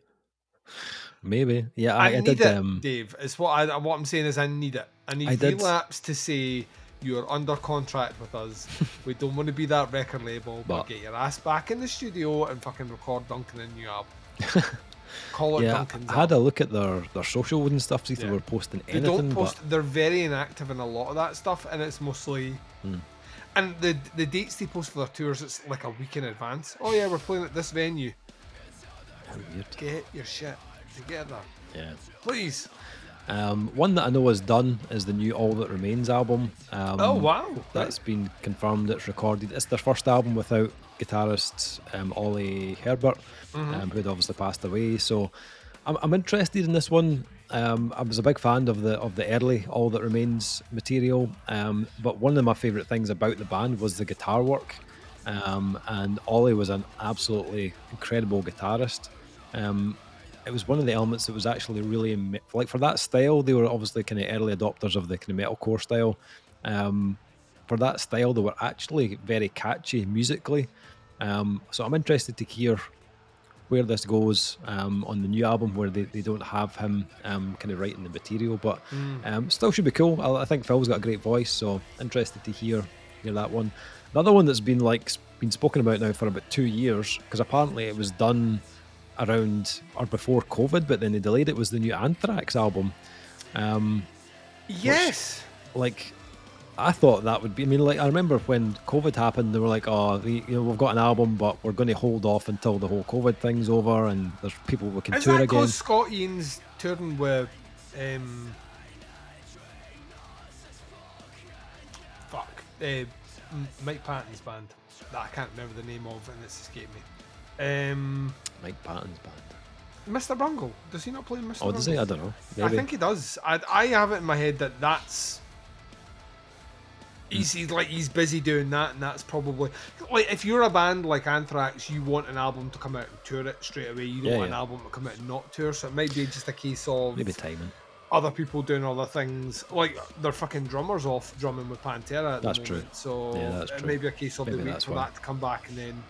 Speaker 1: Yeah,
Speaker 2: I need it, Dave. Is what I'm saying is I need it. I need Relapse to say you're under contract with us. We don't want to be that record label, but get your ass back in the studio and fucking record Duncan a new album. Call it
Speaker 1: Yeah,
Speaker 2: Duncan's
Speaker 1: I had a
Speaker 2: album.
Speaker 1: look at their socials and stuff, see if they
Speaker 2: Yeah.
Speaker 1: were posting
Speaker 2: They
Speaker 1: anything.
Speaker 2: don't post. They're very inactive in a lot of that stuff, and it's mostly. And the dates they post for their tours, it's like a week in advance. Oh yeah, we're playing at this venue.
Speaker 1: How weird.
Speaker 2: Get your shit together,
Speaker 1: Yeah.
Speaker 2: please.
Speaker 1: One that I know is done is the new All That Remains album.
Speaker 2: Oh wow,
Speaker 1: That's been confirmed. It's recorded. It's their first album without guitarist Ollie Herbert, who had obviously passed away. So I'm interested in this one. I was a big fan of the early All That Remains material, but one of my favourite things about the band was the guitar work, and Ollie was an absolutely incredible guitarist. It was one of the elements that was actually really like for that style. They were obviously kind of early adopters of the kind of metalcore style. For that style, they were actually very catchy musically. So I'm interested to hear where this goes on the new album, where they don't have him kind of writing the material, but still should be cool. I think Phil's got a great voice, so interested to hear that one. The other one that's been spoken about now for about 2 years, because apparently it was done around or before COVID, but then they delayed it, was the new Anthrax album.
Speaker 2: Yes.
Speaker 1: Like, I thought that would be. I mean, like I remember when COVID happened, they were like, "Oh, we've got an album, but we're going to hold off until the whole COVID thing's over, and there's people we can
Speaker 2: Is
Speaker 1: tour
Speaker 2: that
Speaker 1: again."
Speaker 2: because Scott Ian's touring with Mike Patton's band that I can't remember the name of, and it's escaped me.
Speaker 1: Mike Patton's band.
Speaker 2: Mr. Bungle. Does he not play Mr.
Speaker 1: Oh,
Speaker 2: Bungle?
Speaker 1: does he? I don't know.
Speaker 2: I
Speaker 1: Maybe.
Speaker 2: think he does. I have it in my head that that's. He's busy doing that, and that's probably like if you're a band like Anthrax, you want an album to come out and tour it straight away. You don't want an album to come out and not tour. So it might be just a case of
Speaker 1: Maybe timing.
Speaker 2: other people doing other things. Like their fucking drummers off drumming with Pantera at
Speaker 1: That's
Speaker 2: the
Speaker 1: true.
Speaker 2: moment. So
Speaker 1: Yeah, that's
Speaker 2: it
Speaker 1: true.
Speaker 2: may be a case of
Speaker 1: Maybe
Speaker 2: they wait
Speaker 1: that's
Speaker 2: for
Speaker 1: why.
Speaker 2: that to come back and then.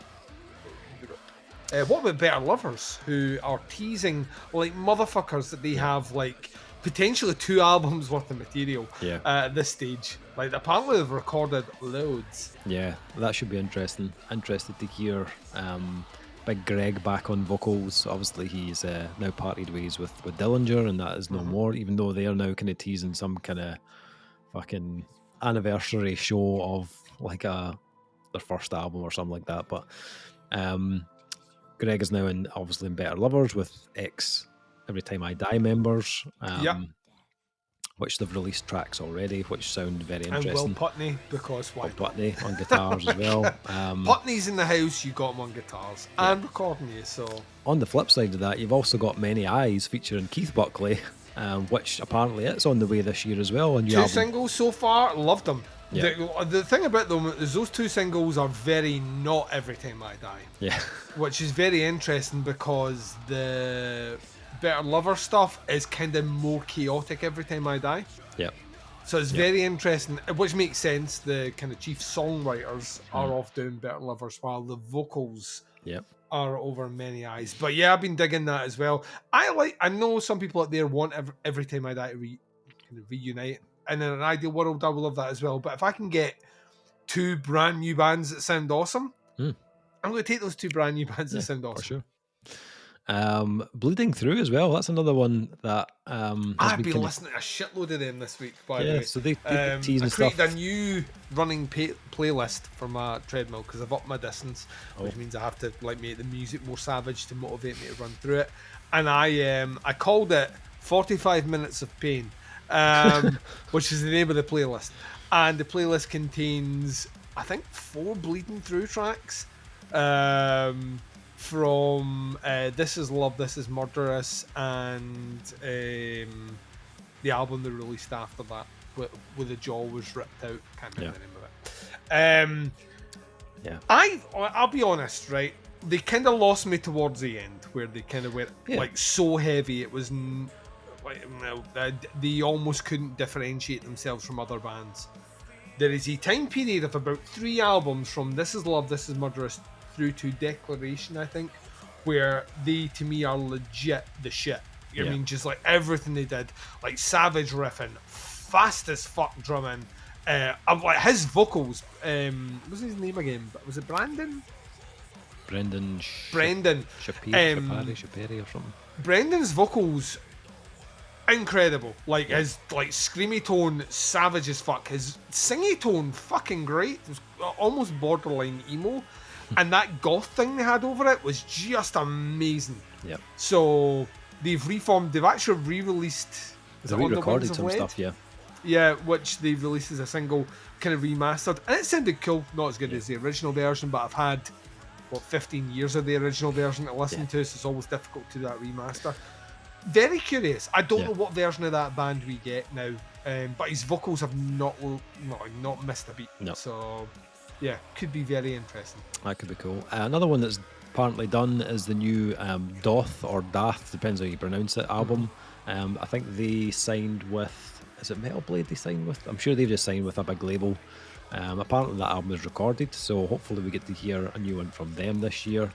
Speaker 2: What about Better Lovers, who are teasing like motherfuckers that they have like potentially 2 albums worth of material at this stage? Like apparently they've recorded loads.
Speaker 1: Yeah, that should be interesting. Interested to hear Big Greg back on vocals. Obviously, he's now parted ways with Dillinger, and that is no more. Even though they are now kind of teasing some kind of fucking anniversary show of like their first album or something like that. But Greg is now obviously in Better Lovers with ex Every Time I Die members. Which they've released tracks already, which sound very interesting.
Speaker 2: And Will Putney, because why
Speaker 1: Will Putney on guitars as well.
Speaker 2: Putney's in the house, you got him on guitars and recording you. So
Speaker 1: on the flip side of that, you've also got Many Eyes featuring Keith Buckley, which apparently it's on the way this year as well.
Speaker 2: 2 singles so far, loved them.
Speaker 1: Yeah.
Speaker 2: The thing about them is those 2 singles are very not Every Time I Die.
Speaker 1: Yeah.
Speaker 2: Which is very interesting because the Better Lover stuff is kind of more chaotic Every Time I Die.
Speaker 1: Yeah.
Speaker 2: So it's very interesting, which makes sense. The kind of chief songwriters are off doing Better Lovers while the vocals are over Many Eyes. But yeah, I've been digging that as well. I know some people out there want Every Time I Die to kind of reunite. And in an ideal world, I will love that as well. But if I can get 2 brand new bands that sound awesome, I'm going to take those 2 brand new bands that sound awesome.
Speaker 1: For sure. Bleeding Through as well. That's another one that
Speaker 2: I've been listening to a shitload of them this week. By the way,
Speaker 1: so they
Speaker 2: I
Speaker 1: tease and
Speaker 2: created
Speaker 1: stuff.
Speaker 2: a new running playlist for my treadmill because I've upped my distance, which means I have to like make the music more savage to motivate me to run through it. And I called it 45 Minutes of Pain, which is the name of the playlist. And the playlist contains, I think, 4 Bleeding Through tracks. From This Is Love, This Is Murderous, and the album they released after that, where the jaw was ripped out. Can't remember the name of it. I'll be honest, right? They kind of lost me towards the end, where they kind of went like so heavy. It was they almost couldn't differentiate themselves from other bands. There is a time period of about 3 albums from This Is Love, This Is Murderous through to Declaration, I think, where they, to me, are legit the shit. I mean, just like everything they did, like savage riffing, fast as fuck drumming, like his vocals. What was his name again? Was it Brandon?
Speaker 1: Brendan
Speaker 2: Brendan.
Speaker 1: Shapiri or something.
Speaker 2: Brendan's vocals, incredible. Like his like screamy tone, savage as fuck. His singy tone, fucking great. It was almost borderline emo, and that goth thing they had over it was just amazing.
Speaker 1: Yeah.
Speaker 2: So they've reformed. They've actually re-released.
Speaker 1: They re-recorded some stuff, yeah.
Speaker 2: Yeah, which they released as a single, kind of remastered, and it sounded cool. Not as good as the original version, but I've had 15 years of the original version to listen to, so it's always difficult to do that remaster. Very curious. I don't know what version of that band we get now, but his vocals have not missed a beat.
Speaker 1: No.
Speaker 2: So yeah, could be very interesting.
Speaker 1: That could be cool. Another one that's apparently done is the new Doth or Dath, depends how you pronounce it, album. I think they signed with, is it Metal Blade they signed with? I'm sure they've just signed with a big label. Apparently that album is recorded, so hopefully we get to hear a new one from them this year.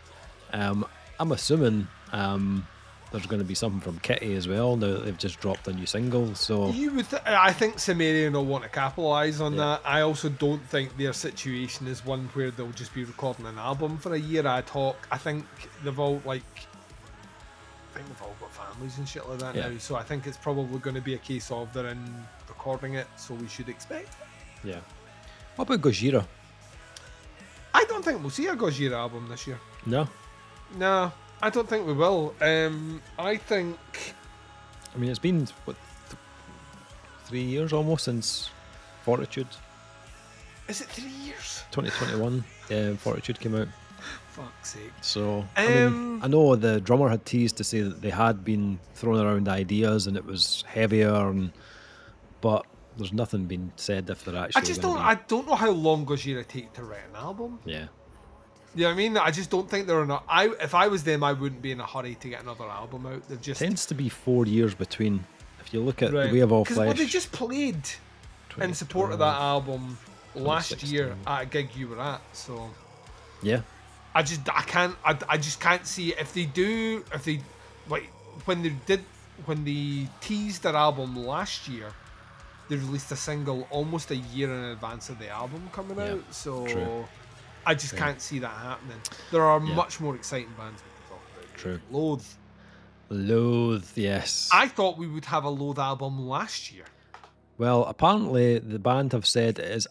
Speaker 1: I'm assuming there's going to be something from Kitty as well, now that they've just dropped a new single. So
Speaker 2: I think Sumerian will want to capitalise on that. I also don't think their situation is one where they'll just be recording an album for a year ad hoc. I think they've all got families and shit like that now, so I think it's probably going to be a case of they're in recording it, so we should expect it.
Speaker 1: Yeah. What about Gojira?
Speaker 2: I don't think we'll see a Gojira album this year.
Speaker 1: No,
Speaker 2: I don't think we will. I think.
Speaker 1: I mean, it's been 3 years almost since Fortitude.
Speaker 2: Is it 3 years?
Speaker 1: 2021. Fortitude came out.
Speaker 2: Fuck's sake.
Speaker 1: So I mean, I know the drummer had teased to say that they had been throwing around ideas and it was heavier, but there's nothing being said if they're actually.
Speaker 2: I don't know how long Gojira take to write an album.
Speaker 1: Yeah.
Speaker 2: You know what I mean? I just don't think they're in if I was them, I wouldn't be in a hurry to get another album out. They've just
Speaker 1: tends to be 4 years between. If you look at The Way of All Flesh.
Speaker 2: Well, they just played in support of that album last year at a gig you were at. So
Speaker 1: yeah.
Speaker 2: I just can't see if they like when they teased their album last year, they released a single almost a year in advance of the album coming out. So
Speaker 1: true.
Speaker 2: I just can't see that happening. There are much more exciting bands we can talk about.
Speaker 1: True. Loathe, yes.
Speaker 2: I thought we would have a Loathe album last year.
Speaker 1: Well, apparently the band have said it is,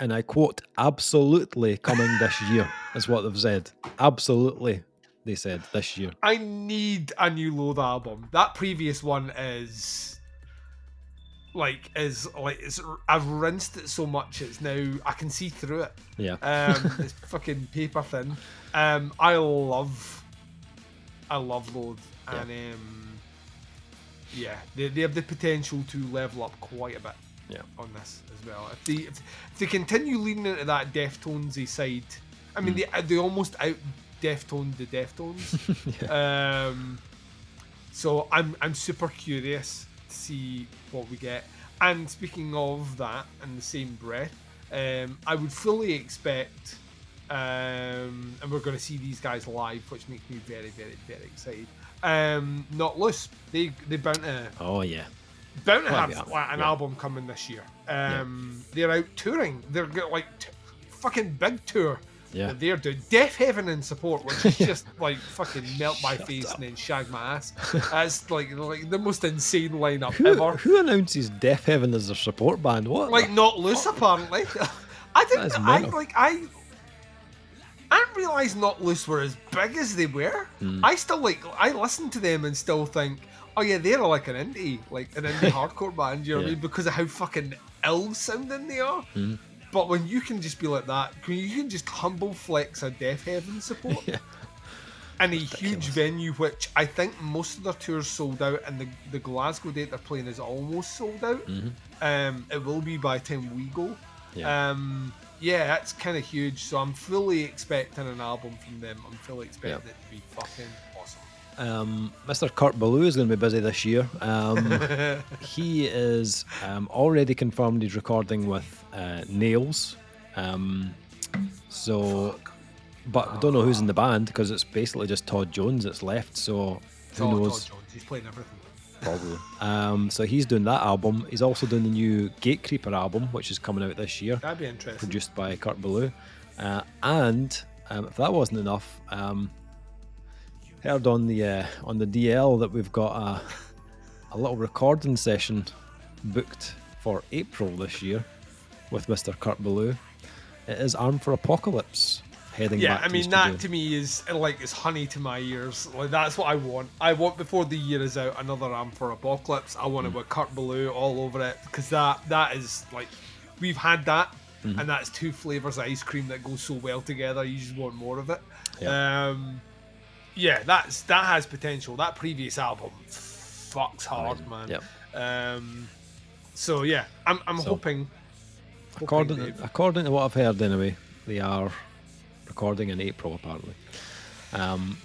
Speaker 1: and I quote, absolutely coming this year, is what they've said. Absolutely, they said, this year.
Speaker 2: I need a new Loathe album. That previous one is I've rinsed it so much it's now I can see through it.
Speaker 1: Yeah.
Speaker 2: It's fucking paper thin. I love Loathe, and they have the potential to level up quite a bit.
Speaker 1: Yeah.
Speaker 2: On this as well. If they continue leaning into that Deftonesy side, I mean they almost out Deftoned the Deftones. So I'm super curious to see what we get. And speaking of that, in the same breath, I would fully expect, and we're going to see these guys live, which makes me very, very, very excited. Not Loose. They bound to.
Speaker 1: Oh yeah.
Speaker 2: Bound to have an album coming this year. They're out touring. They're got fucking big tour.
Speaker 1: Yeah.
Speaker 2: They're doing Deaf Heaven in support, which is just like fucking melt my face and then shag my ass. That's like the most insane lineup ever.
Speaker 1: Who announces Deaf Heaven as their support band? What?
Speaker 2: Like Not Loose apparently. I didn't realise Not Loose were as big as they were. I listen to them and still think, oh yeah, they're like an indie hardcore band, you know what I mean? Because of how fucking ill sounding they are. But when you can just be like that, you can just humble flex a Deaf Heaven support in a huge venue, which I think most of their tours sold out, and the Glasgow date they're playing is almost sold out. It will be by the time we go. That's kind of huge. So I'm fully expecting an album from them. I'm fully expecting it to be fucking awesome.
Speaker 1: Mr. Kurt Ballou is going to be busy this year. He is already confirmed he's recording with Nails. But we don't know who's in the band because it's basically just Todd Jones that's left. So who knows?
Speaker 2: Todd Jones, he's playing everything.
Speaker 1: Probably. So he's doing that album. He's also doing the new Gatecreeper album, which is coming out this year.
Speaker 2: That'd be interesting.
Speaker 1: Produced by Kurt Ballou. And if that wasn't enough, Heard on the DL that we've got a little recording session booked for April this year with Mr. Kurt Ballou. It is Armed for Apocalypse heading
Speaker 2: Yeah,
Speaker 1: back
Speaker 2: I
Speaker 1: to
Speaker 2: mean
Speaker 1: the studio.
Speaker 2: that to me is like it's honey to my ears. Like that's what I want. I want before the year is out another Armed for Apocalypse. I want it with Kurt Ballou all over it because that is like we've had that, and that's two flavors of ice cream that go so well together. You just want more of it.
Speaker 1: Yeah.
Speaker 2: Yeah, that has potential. That previous album fucks hard, man.
Speaker 1: Yep.
Speaker 2: So yeah, I'm hoping.
Speaker 1: According to what I've heard, anyway, they are recording in April apparently.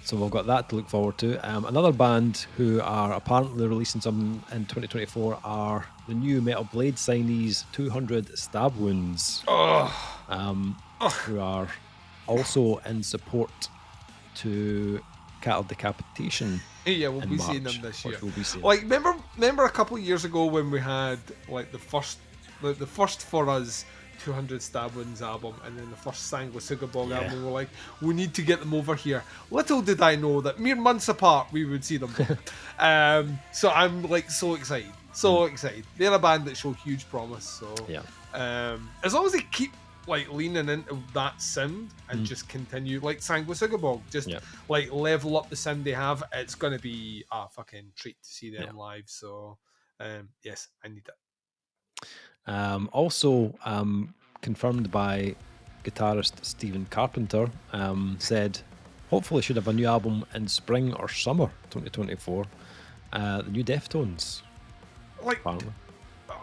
Speaker 1: So we've got that to look forward to. Another band who are apparently releasing something in 2024 are the new Metal Blade signees 200 Stab Wounds, who are also in support to Cattle Decapitation.
Speaker 2: Yeah, we'll be
Speaker 1: March,
Speaker 2: seeing them this year.
Speaker 1: We'll be seeing.
Speaker 2: Like, remember a couple of years ago when we had like the first for us 200 Stab Wounds album, and then the first Sanguisugabog album. We're like, we need to get them over here. Little did I know that mere months apart we would see them both. So I'm like so excited, excited. They're a band that show huge promise. So
Speaker 1: yeah,
Speaker 2: as long as they keep like leaning into that sound and just continue like Sanguisugabog, just like level up the sound they have, it's gonna be a fucking treat to see them live. So yes, I need it.
Speaker 1: Also confirmed by guitarist Stephen Carpenter, said hopefully should have a new album in spring or summer 2024. The new Deftones.
Speaker 2: Like,
Speaker 1: apparently.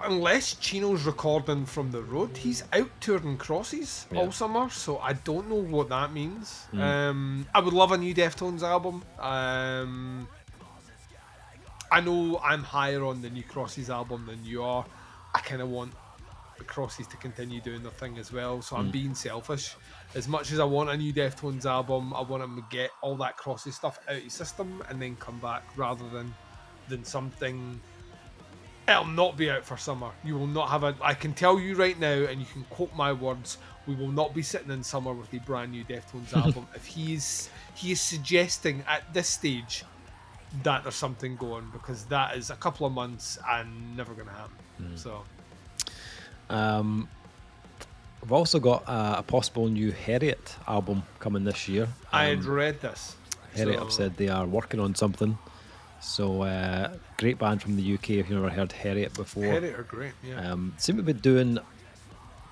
Speaker 2: Unless Chino's recording from the road, he's out touring crosses all summer, so I don't know what that means. I would love a new Deftones album. I know I'm higher on the new Crosses album than you are. I kind of want the Crosses to continue doing their thing as well, so I'm being selfish. As much as I want a new Deftones album, I want them to get all that Crosses stuff out of the system and then come back, rather than something. It'll not be out for summer. You will not have I can tell you right now, and you can quote my words, we will not be sitting in summer with a brand new Deftones album. If he is suggesting at this stage that there's something going, because that is a couple of months and never going to happen. So
Speaker 1: we've also got a possible new Harriet album coming this year.
Speaker 2: I had read this.
Speaker 1: Harriet have said they are working on something. So great band from the UK. If you've never heard Harriet before,
Speaker 2: Harriet are great. Yeah.
Speaker 1: Seem to be doing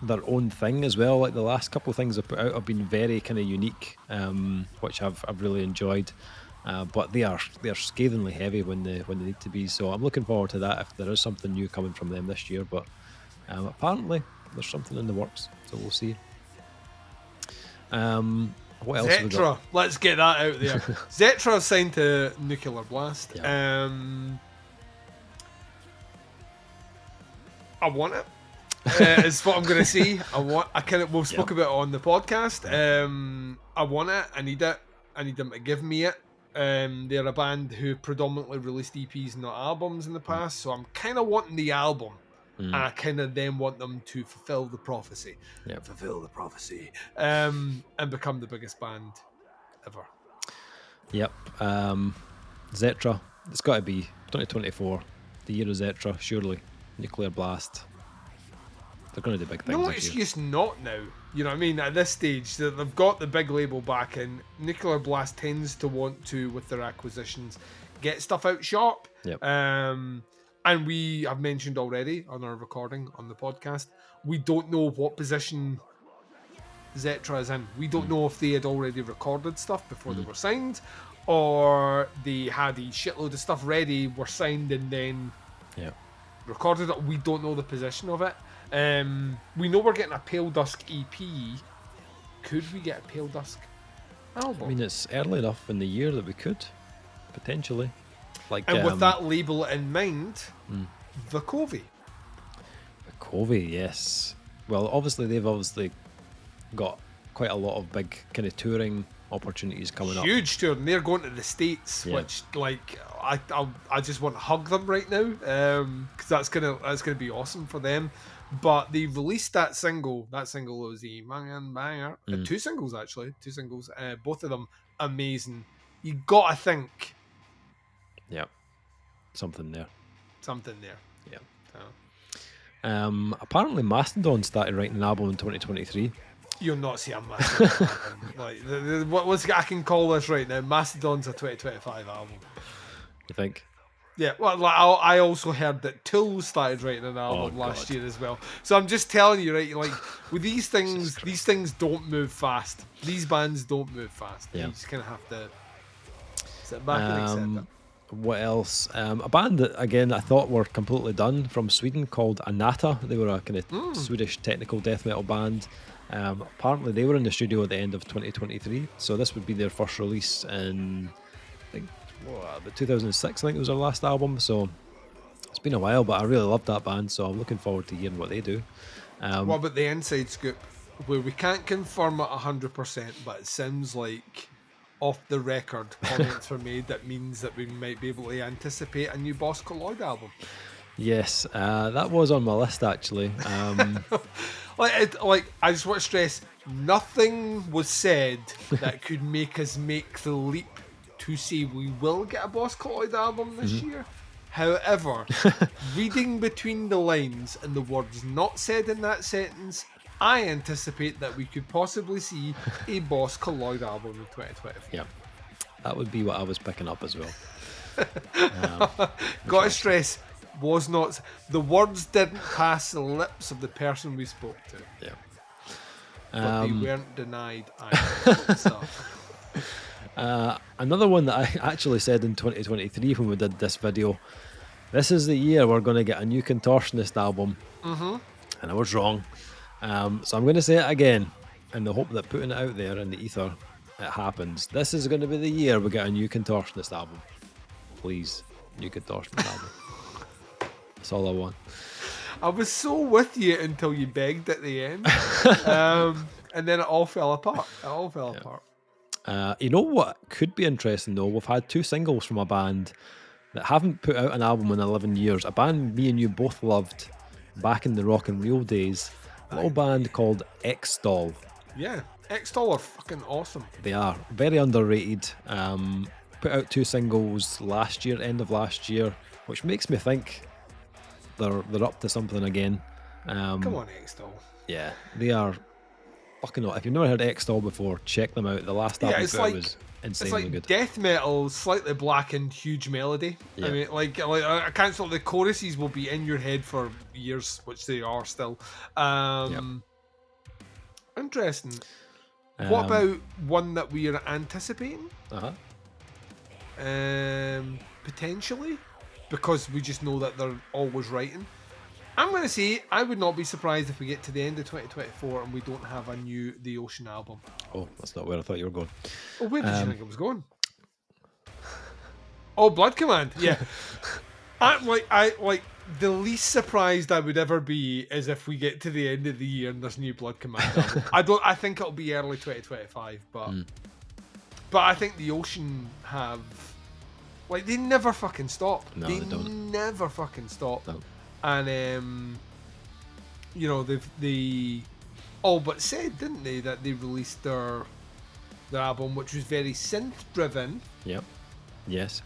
Speaker 1: their own thing as well. Like the last couple of things they put out have been very kind of unique, which I've really enjoyed. But they're scathingly heavy when they need to be. So I'm looking forward to that if there is something new coming from them this year. But apparently there's something in the works, so we'll see. What else have we got?
Speaker 2: Zetra, let's get that out there. Zetra signed to Nuclear Blast.
Speaker 1: Yeah.
Speaker 2: I want it. Is what I'm going to say. We've spoke about it on the podcast. I want it. I need it. I need them to give me it. They're a band who predominantly released EPs, not albums, in the past. So I'm kind of wanting the album. And I kind of then want them to fulfill the prophecy.
Speaker 1: Yep.
Speaker 2: Fulfill the prophecy. And become the biggest band ever.
Speaker 1: Yep. Zetra. It's got to be 2024. The year of Zetra, surely. Nuclear Blast. They're going to do big things.
Speaker 2: No excuse not now. You know what I mean? At this stage, they've got the big label back in. Nuclear Blast tends to want to, with their acquisitions, get stuff out sharp.
Speaker 1: Yep.
Speaker 2: And we have mentioned already on our recording on the podcast, we don't know what position Zetra is in. We don't know if they had already recorded stuff before they were signed, or they had a shitload of stuff ready, were signed, and then recorded it. We don't know the position of it. We know we're getting a Pale Dusk EP. Could we get a Pale Dusk album?
Speaker 1: I mean, it's early enough in the year that we could, potentially.
Speaker 2: And with that label in mind, the Covey.
Speaker 1: The Covey, yes. Well, obviously they've got quite a lot of big kind of touring opportunities coming up.
Speaker 2: Huge touring. They're going to the States, which I just want to hug them right now, because that's gonna be awesome for them. But they released that single. That single was the banger. Two singles actually. Both of them amazing. you gotta think
Speaker 1: Yeah. Something there.
Speaker 2: something there.
Speaker 1: Yeah.
Speaker 2: So,
Speaker 1: Apparently Mastodon started writing an album in 2023.
Speaker 2: you'll not see a Mastodon album. Like, what's I can call this right now? Mastodon's a 2025 album.
Speaker 1: You think?
Speaker 2: Yeah, well, like, I also heard that Tool started writing an album last year as well. So I'm just telling you, right? Like with these things don't move fast. These bands don't move fast.
Speaker 1: Yeah.
Speaker 2: You just kind of have to sit back and accept it.
Speaker 1: What else? A band that, again, I thought were completely done, from Sweden, called Anata. They were a kind of Swedish technical death metal band. Apparently they were in the studio at the end of 2023, so this would be their first release in, I think, about 2006, I think it was their last album. So it's been a while, but I really loved that band, so I'm looking forward to hearing what they do.
Speaker 2: What about the inside scoop, where we can't confirm it 100%, but it sounds like off the record comments were made that means that we might be able to anticipate a new Boss Colloid album.
Speaker 1: Yes, that was on my list, actually.
Speaker 2: Like I just want to stress, nothing was said that could make us make the leap to say we will get a Boss Colloid album this year. However, reading between the lines and the words not said in that sentence, I anticipate that we could possibly see a Boss Colloid album in 2024.
Speaker 1: Yeah, that would be what I was picking up as well.
Speaker 2: Gotta stress, was not, the words didn't pass the lips of the person we spoke to.
Speaker 1: Yeah.
Speaker 2: But they weren't denied either. So.
Speaker 1: Another one that I actually said in 2023 when we did this video, this is the year we're going to get a new Contortionist album. And I was wrong. So I'm going to say it again in the hope that putting it out there in the ether, it happens. This is going to be the year we get a new Contortionist album. Please, new Contortionist album. That's all I want.
Speaker 2: I was so with you until you begged at the end. And then it all fell apart. You
Speaker 1: know what could be interesting though? We've had 2 singles from a band that haven't put out an album in 11 years. A band me and you both loved back in the rock and roll days. A little band called X-Doll.
Speaker 2: Yeah, X-Doll are fucking awesome.
Speaker 1: They are very underrated. Put out 2 singles last year, end of last year, which makes me think they're up to something again.
Speaker 2: Come on, X-Doll.
Speaker 1: Yeah, they are fucking. If you've never heard X-Doll before, check them out. The last album was insanely good.
Speaker 2: It's like death metal, slightly blackened, huge melody. Yeah. I mean, like I can't stop. The choruses will be in your head for years, which they are still. Interesting. What about one that we are anticipating? Potentially, because we just know that they're always writing. I'm going to say I would not be surprised if we get to the end of 2024 and we don't have a new The Ocean album.
Speaker 1: Oh, that's not where I thought you were going.
Speaker 2: Oh, where did you think I was going? Oh, Blood Command. Yeah. I like the least surprised I would ever be is if we get to the end of the year and there's new Blood Command album. I think it'll be early 2025, but I think The Ocean have, like, they never fucking stop.
Speaker 1: No, they don't.
Speaker 2: Never fucking stop.
Speaker 1: No.
Speaker 2: And you know, they all but said, didn't they, that they released their album, which was very synth driven.
Speaker 1: Yep. Yes.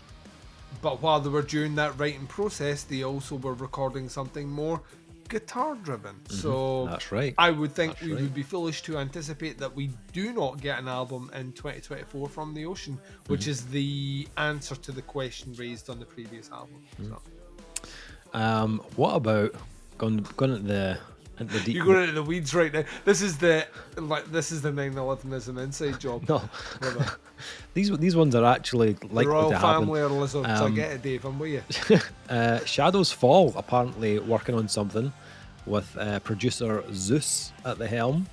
Speaker 2: But while they were during that writing process, they also were recording something more guitar driven. So
Speaker 1: that's right.
Speaker 2: I would think we would be foolish to anticipate that we do not get an album in 2024 from The Ocean, which is the answer to the question raised on the previous album. So.
Speaker 1: What about going at the deep?
Speaker 2: You're going into the weeds right now. This is the 9/11 as an inside job.
Speaker 1: No, these ones are actually likely
Speaker 2: the royal
Speaker 1: to happen.
Speaker 2: family are lizards. I get it, Dave. I'm with you.
Speaker 1: Shadows Fall apparently working on something with producer Zeus at the helm.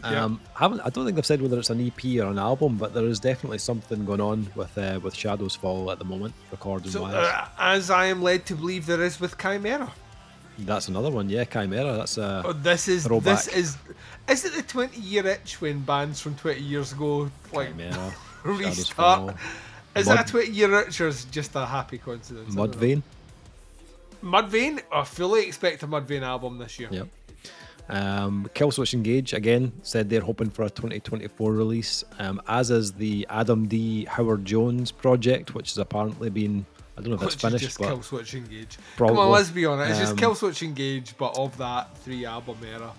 Speaker 1: I don't think they've said whether it's an EP or an album, but there is definitely something going on with Shadows Fall at the moment, recording wise.
Speaker 2: As I am led to believe there is with Chimera.
Speaker 1: That's another one, yeah, Chimera. That's
Speaker 2: this is it the 20-year itch when bands from 20 years ago like
Speaker 1: Chimera,
Speaker 2: restart? Is that a 20-year itch or is it just a happy coincidence?
Speaker 1: Mudvayne.
Speaker 2: Mudvayne, I fully expect a Mudvayne album this year.
Speaker 1: Yep. Killswitch Engage again said they're hoping for a 2024 release, as is the Adam D. Howard Jones project, which has apparently been, I don't know if it's
Speaker 2: Which
Speaker 1: finished,
Speaker 2: is just
Speaker 1: but
Speaker 2: Killswitch Engage.
Speaker 1: probably.
Speaker 2: Come on, let's be honest. It's just Killswitch Engage, but of that 3-album era.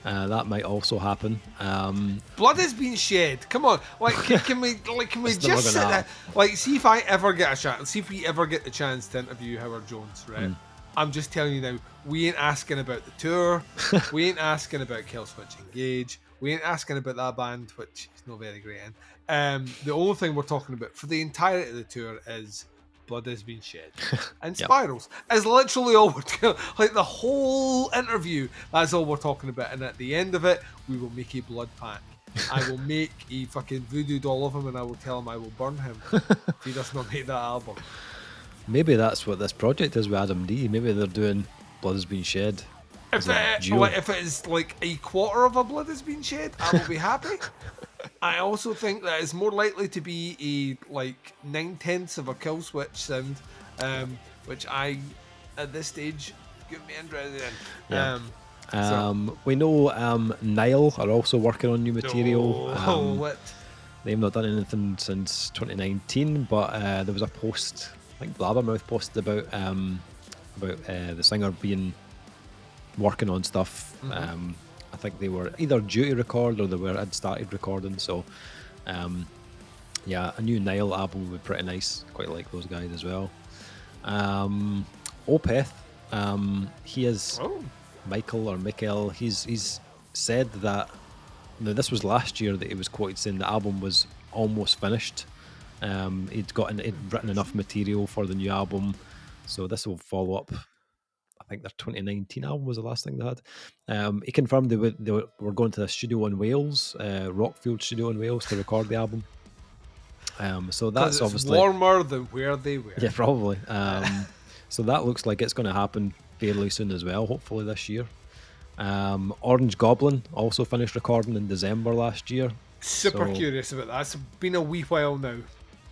Speaker 1: That might also happen.
Speaker 2: Blood has been shed. Come on, like can we just sit there? Like, see if I ever get a chance. See if we ever get the chance to interview Howard Jones, right? I'm just telling you now. We ain't asking about the tour. We ain't asking about Killswitch Engage. We ain't asking about that band, which is not very great in. The only thing we're talking about for the entirety of the tour is Blood Has Been Shed. And Spirals is literally all we're doing. Like, the whole interview, that's all we're talking about. And at the end of it, we will make a blood pack. I will make a fucking voodoo doll of him, and I will tell him I will burn him if he does not make that album.
Speaker 1: Maybe that's what this project is with Adam D. Maybe they're doing Blood Has Been Shed.
Speaker 2: If it is like a quarter of a Blood Has Been Shed, I will be happy. I also think that it's more likely to be a like 9/10 of a Killswitch sound, which I, at this stage, get me interested in.
Speaker 1: Yeah. We know Nile are also working on new material.
Speaker 2: What?
Speaker 1: They've not done anything since 2019, but there was a post, I think Blabbermouth posted about the singer being working on stuff. I think they were either due to record or had started recording. So, a new Nile album would be pretty nice. Quite like those guys as well. Opeth, he is Michael or Mikael. He's said that. Now, this was last year that he was quoted saying the album was almost finished. He'd written enough material for the new album, so this will follow up. I think their 2019 album was the last thing they had. He confirmed they were going to the studio in Wales, Rockfield Studio in Wales, to record the album. So that's
Speaker 2: it's
Speaker 1: obviously
Speaker 2: warmer than where they were.
Speaker 1: Yeah, probably. So that looks like it's going to happen fairly soon as well, hopefully this year. Orange Goblin also finished recording in December last year.
Speaker 2: Super curious about that. It's been a wee while now.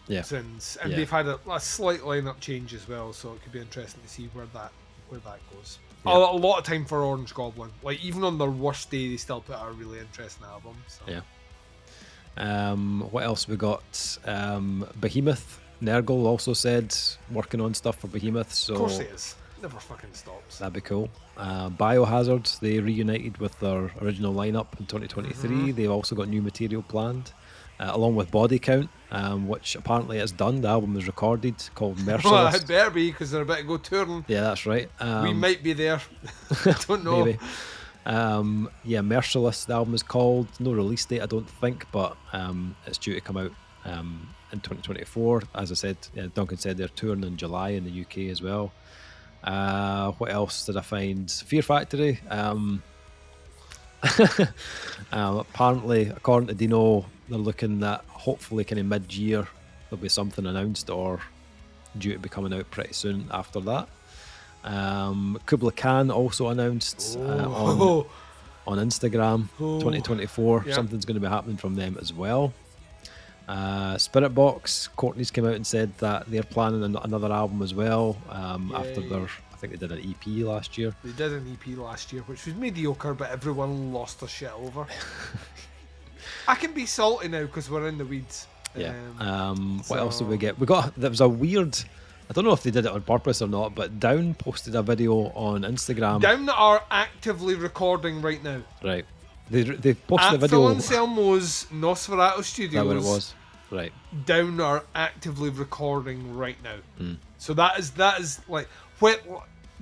Speaker 1: Yeah.
Speaker 2: Since, and they've had a slight lineup change as well, so it could be interesting to see where that goes. Yeah. A lot of time for Orange Goblin. Like, even on their worst day, they still put out a really interesting album. So.
Speaker 1: Yeah. What else we got? Behemoth. Nergal also said working on stuff for Behemoth. So
Speaker 2: of course he is. Never fucking stops.
Speaker 1: That'd be cool. Biohazard, they reunited with their original lineup in 2023. They've also got new material planned, along with Body Count, which apparently is done. The album is recorded, called Merciless.
Speaker 2: Well, it better be, because they're about to go touring.
Speaker 1: Yeah, that's right.
Speaker 2: We might be there. I don't know.
Speaker 1: Maybe. Merciless, the album is called. No release date, I don't think, but it's due to come out in 2024. As I said, Duncan said they're touring in July in the UK as well. What else did I find? Fear Factory. Apparently, according to Dino, they're looking at hopefully kind of mid-year there'll be something announced or due to be coming out pretty soon after that. Kubla Khan also announced on Instagram 2024 something's going to be happening from them as well. Spirit Box, Courtney's came out and said that they're planning another album as well after I think they did an EP last year.
Speaker 2: They did an EP last year, which was mediocre, but everyone lost their shit over. I can be salty now because we're in the weeds.
Speaker 1: Yeah. What else did we get? There was a weird, I don't know if they did it on purpose or not, but Down posted a video on Instagram.
Speaker 2: Down are actively recording right now.
Speaker 1: Right. They posted a video.
Speaker 2: Phil Anselmo's Nosferatu Studios.
Speaker 1: Is that what it was? Right.
Speaker 2: Down are actively recording right now. So that is like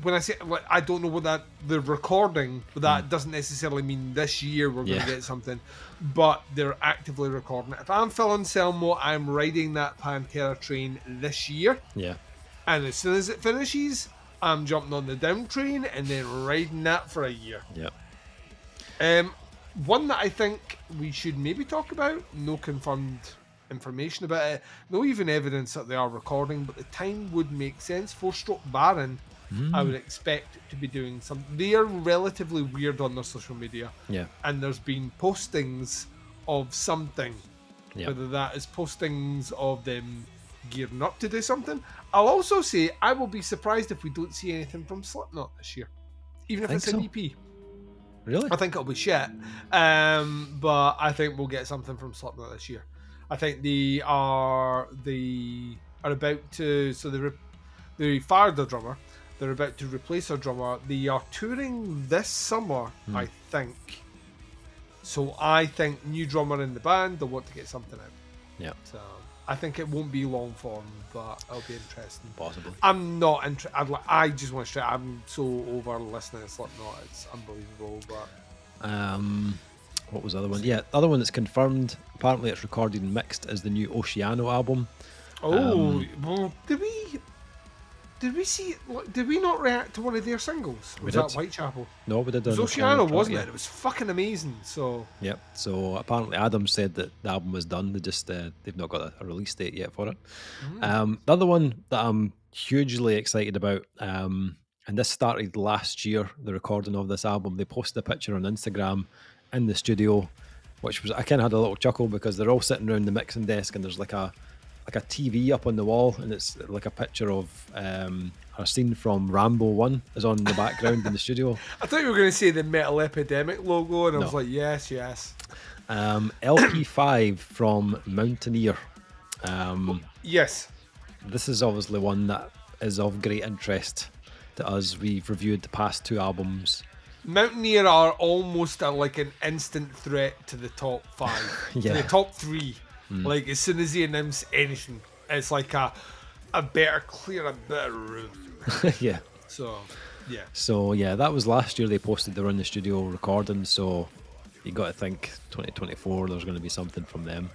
Speaker 2: when I say, like, I don't know what that they're recording, but that doesn't necessarily mean this year we're going to get something. But they're actively recording it. If I'm Phil Anselmo, I'm riding that Pantera train this year.
Speaker 1: Yeah.
Speaker 2: And as soon as it finishes, I'm jumping on the Down train and then riding that for a year.
Speaker 1: Yeah.
Speaker 2: One that I think we should maybe talk about, no confirmed information about it, no even evidence that they are recording, but the time would make sense. 4-Stroke Baron, I would expect to be doing something. They are relatively weird on their social media.
Speaker 1: Yeah.
Speaker 2: And there's been postings of something. Yeah. Whether that is postings of them gearing up to do something. I'll also say I will be surprised if we don't see anything from Slipknot this year. even if
Speaker 1: Think
Speaker 2: it's an
Speaker 1: so?
Speaker 2: EP.
Speaker 1: Really?
Speaker 2: I think it'll be shit, but I think we'll get something from Slipknot this year. I think they are about to. So they fired their drummer. They're about to replace their drummer. They are touring this summer, I think. So I think new drummer in the band. They'll want to get something out.
Speaker 1: Yeah,
Speaker 2: So I think it won't be long form, but it'll be interesting.
Speaker 1: possibly.
Speaker 2: I'm not interested. I just want to straight. I'm so over listening to Slipknot. It's unbelievable. But
Speaker 1: What was the other one? Yeah, the other one that's confirmed. Apparently, it's recorded and mixed as the new Oceano album.
Speaker 2: well, did we see? Did we not react to one of their singles?
Speaker 1: We
Speaker 2: Was
Speaker 1: did.
Speaker 2: that Whitechapel?
Speaker 1: No, we did.
Speaker 2: It was
Speaker 1: on
Speaker 2: Oceano,
Speaker 1: the track,
Speaker 2: wasn't
Speaker 1: yeah.
Speaker 2: it? It was fucking amazing. So
Speaker 1: Yep. So apparently, Adam said that the album was done. They just they've not got a release date yet for it. The other one that I'm hugely excited about, and this started last year, the recording of this album. They posted a picture on Instagram in the studio, which was, I kind of had a little chuckle because they're all sitting around the mixing desk and there's like a TV up on the wall, and it's like a picture of a scene from Rambo 1 is on the background in the studio.
Speaker 2: I thought you were going to say the Metal Epidemic logo, and I
Speaker 1: No.
Speaker 2: was like, yes.
Speaker 1: LP5 from Mountaineer.
Speaker 2: Yes.
Speaker 1: This is obviously one that is of great interest to us. We've reviewed the past two albums.
Speaker 2: Mountaineer are almost like an instant threat to the top 5,
Speaker 1: Yeah.
Speaker 2: to the top 3. Like as soon as they announce anything, it's like a better clear a bit of room.
Speaker 1: Yeah.
Speaker 2: So yeah,
Speaker 1: that was last year. They posted they were in the studio recording, so you got to think 2024 there's going to be something from them.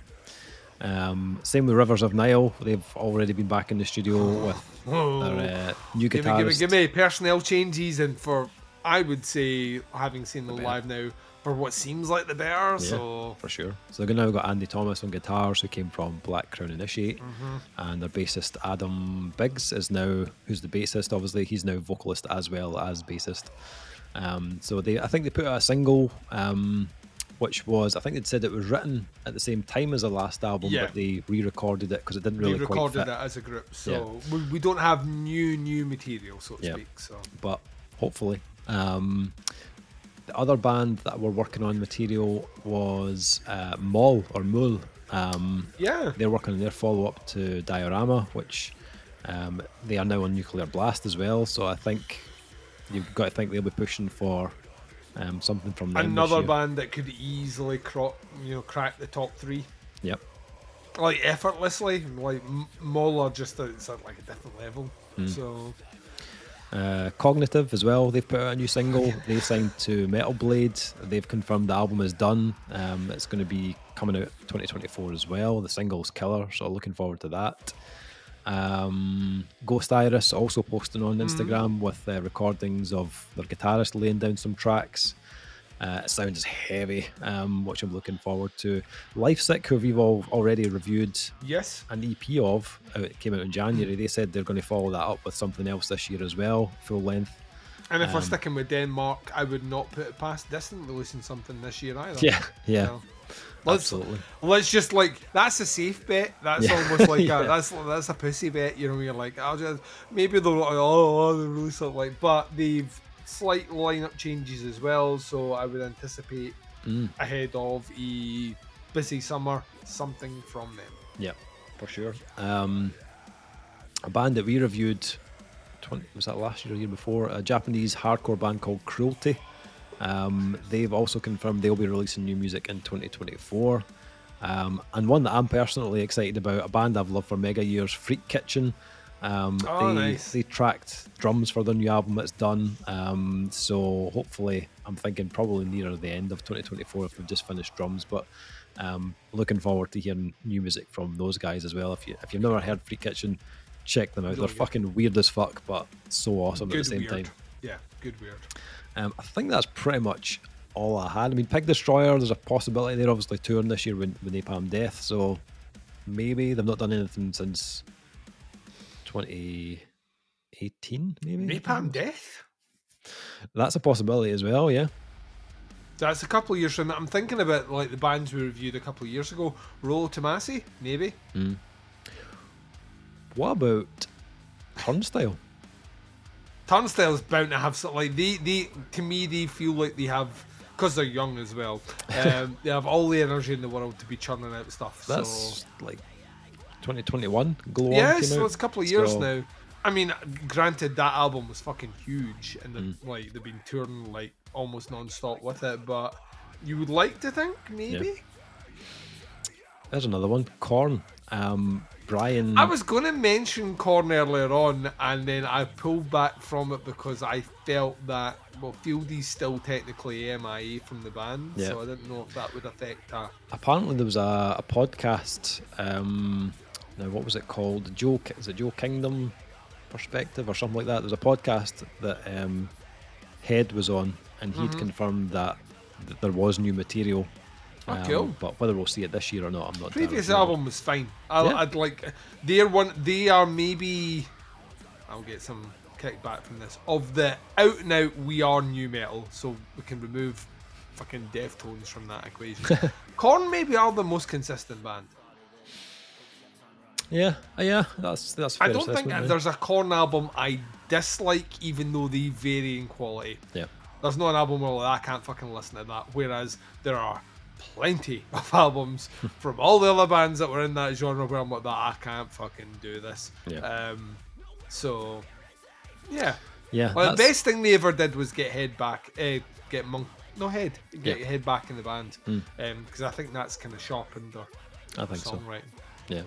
Speaker 1: Same with Rivers of Nile. They've already been back in the studio with their new guitarist.
Speaker 2: Give me personnel changes, and for I would say, having seen them live now, for what seems like the better.
Speaker 1: Yeah,
Speaker 2: So
Speaker 1: for sure. So they've now got Andy Thomas on guitars, who came from Black Crown Initiate, and their bassist Adam Biggs is now, who's the bassist. Obviously, he's now vocalist as well as bassist. So I think they put out a single, which was, I think they'd said it was written at the same time as the last album, but they re-recorded it because it didn't really
Speaker 2: they recorded
Speaker 1: quite
Speaker 2: it
Speaker 1: fit.
Speaker 2: as a group. So we don't have new material, so to speak. So
Speaker 1: But hopefully. The other band that were working on material was Moll. They're working on their follow-up to Diorama, which they are now on Nuclear Blast as well. So I think you've got to think they'll be pushing for something from them.
Speaker 2: Another band that could easily crack the top 3.
Speaker 1: Yep.
Speaker 2: Like effortlessly. Like Moll are just it's at like a different level. So
Speaker 1: Cognitive as well, they've put out a new single. They signed to Metal Blade. They've confirmed the album is done. It's going to be coming out 2024 as well. The single's killer, so looking forward to that. Ghost Iris also posting on Instagram with recordings of their guitarist laying down some tracks. It sounds heavy, which I'm looking forward to. Lifesick, who we've already reviewed an EP of, it came out in January. They said they're going to follow that up with something else this year as well, full length.
Speaker 2: And if we're sticking with Denmark, I would not put it past Distant releasing something this year either.
Speaker 1: Yeah.
Speaker 2: So,
Speaker 1: Absolutely.
Speaker 2: Let's just that's a safe bet. That's almost like that's a pussy bet. You know, you're like, maybe they'll they'll release something but they've slight lineup changes as well, so I would anticipate ahead of a busy summer something from them.
Speaker 1: Yeah, for sure. A band that we reviewed, was that last year or year before? A Japanese hardcore band called Cruelty. They've also confirmed they'll be releasing new music in 2024. And one that I'm personally excited about, a band I've loved for mega years, Freak Kitchen.
Speaker 2: Nice.
Speaker 1: They tracked drums for their new album that's done. So hopefully, I'm thinking probably nearer the end of 2024 if we've just finished drums. But looking forward to hearing new music from those guys as well. If you've never heard Freak Kitchen, check them out. They're fucking weird as fuck, but so awesome at the same time.
Speaker 2: Yeah, good weird.
Speaker 1: I think that's pretty much all I had. I mean, Pig Destroyer, there's a possibility they're obviously touring this year with Napalm Death, so maybe they've not done anything since 2018, maybe.
Speaker 2: Napalm Death?
Speaker 1: That's a possibility as well, yeah.
Speaker 2: That's a couple of years from that. I'm thinking about like the bands we reviewed a couple of years ago. Rollo Tomasi, maybe.
Speaker 1: What about Turnstile?
Speaker 2: Turnstile's bound to have something like they to me they feel like they have, because they're young as well. They have all the energy in the world to be churning out stuff.
Speaker 1: That's like 2021. Glow On
Speaker 2: yeah,
Speaker 1: came
Speaker 2: so
Speaker 1: out.
Speaker 2: it's a couple of years
Speaker 1: So,
Speaker 2: now. I mean, granted, that album was fucking huge, and like they've been touring like almost non-stop with it. But you would like to think maybe.
Speaker 1: There's another one. Korn. Brian.
Speaker 2: I was going to mention Korn earlier on, and then I pulled back from it because I felt that, well, Fieldy's still technically MIA from the band, so I didn't know if that would affect her.
Speaker 1: Apparently, there was a podcast. Now, what was it called? Is it Joe Kingdom Perspective or something like that? There was a podcast that Head was on, and he'd confirmed that there was new material.
Speaker 2: Cool.
Speaker 1: But whether we'll see it this year or not, I'm not.
Speaker 2: Previous album was fine. I'd like they are maybe. I'll get some kickback from this of the out and out. We are new metal, so we can remove fucking Deftones from that equation. Korn maybe are the most consistent band.
Speaker 1: Yeah, that's. A fair
Speaker 2: I don't think
Speaker 1: assessment,
Speaker 2: there's a Korn album I dislike, even though they vary in quality.
Speaker 1: Yeah.
Speaker 2: There's not an album where like, I can't fucking listen to that. Whereas there are plenty of albums from all the other bands that were in that genre where I'm like, that I can't fucking do this.
Speaker 1: Yeah.
Speaker 2: So, yeah.
Speaker 1: Yeah.
Speaker 2: Well, the best thing they ever did was get Head back, get Head back in the band, because I think that's kind of sharpened their songwriting.
Speaker 1: Yeah.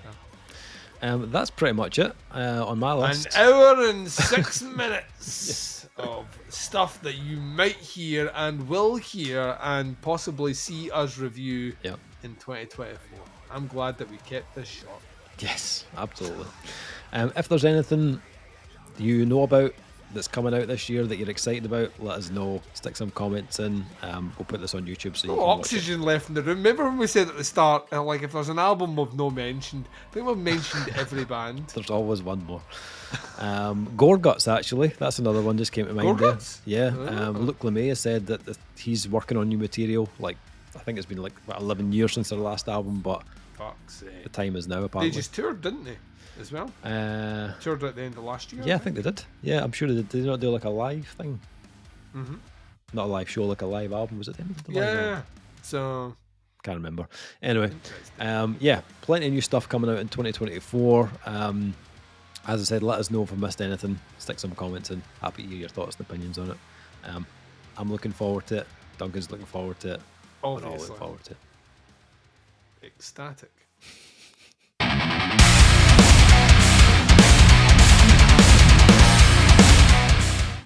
Speaker 1: That's pretty much it on my list.
Speaker 2: An hour and 6 minutes of stuff that you might hear and will hear and possibly see us review in 2024. I'm glad that we kept this short.
Speaker 1: Yes, absolutely. If there's anything you know about that's coming out this year that you're excited about, let us know. Stick some comments in. We'll put this on YouTube so you can watch
Speaker 2: oxygen left in the room. Remember when we said at the start, like if there's an album we've no mentioned, I think we've mentioned every band.
Speaker 1: There's always one more. Goreguts, actually. That's another one just came to mind.
Speaker 2: Goreguts?
Speaker 1: Yeah. Luke LeMay has said that he's working on new material. Like, I think it's been like about 11 years since their last album, but
Speaker 2: fuck's sake.
Speaker 1: The time is now, apparently.
Speaker 2: They just toured, didn't they? As well? Toured at the end of last year.
Speaker 1: Yeah, I think they did. Yeah, I'm sure they did. Did they not do like a live thing?
Speaker 2: Mm-hmm.
Speaker 1: Not a live show, like a live album. Was it them? The live album?
Speaker 2: So
Speaker 1: can't remember. Anyway, plenty of new stuff coming out in 2024. As I said, let us know if I missed anything. Stick some comments in. Happy to hear your thoughts and opinions on it. I'm looking forward to it. Duncan's looking forward to it.
Speaker 2: Obviously.
Speaker 1: We're all looking forward to it.
Speaker 2: Ecstatic.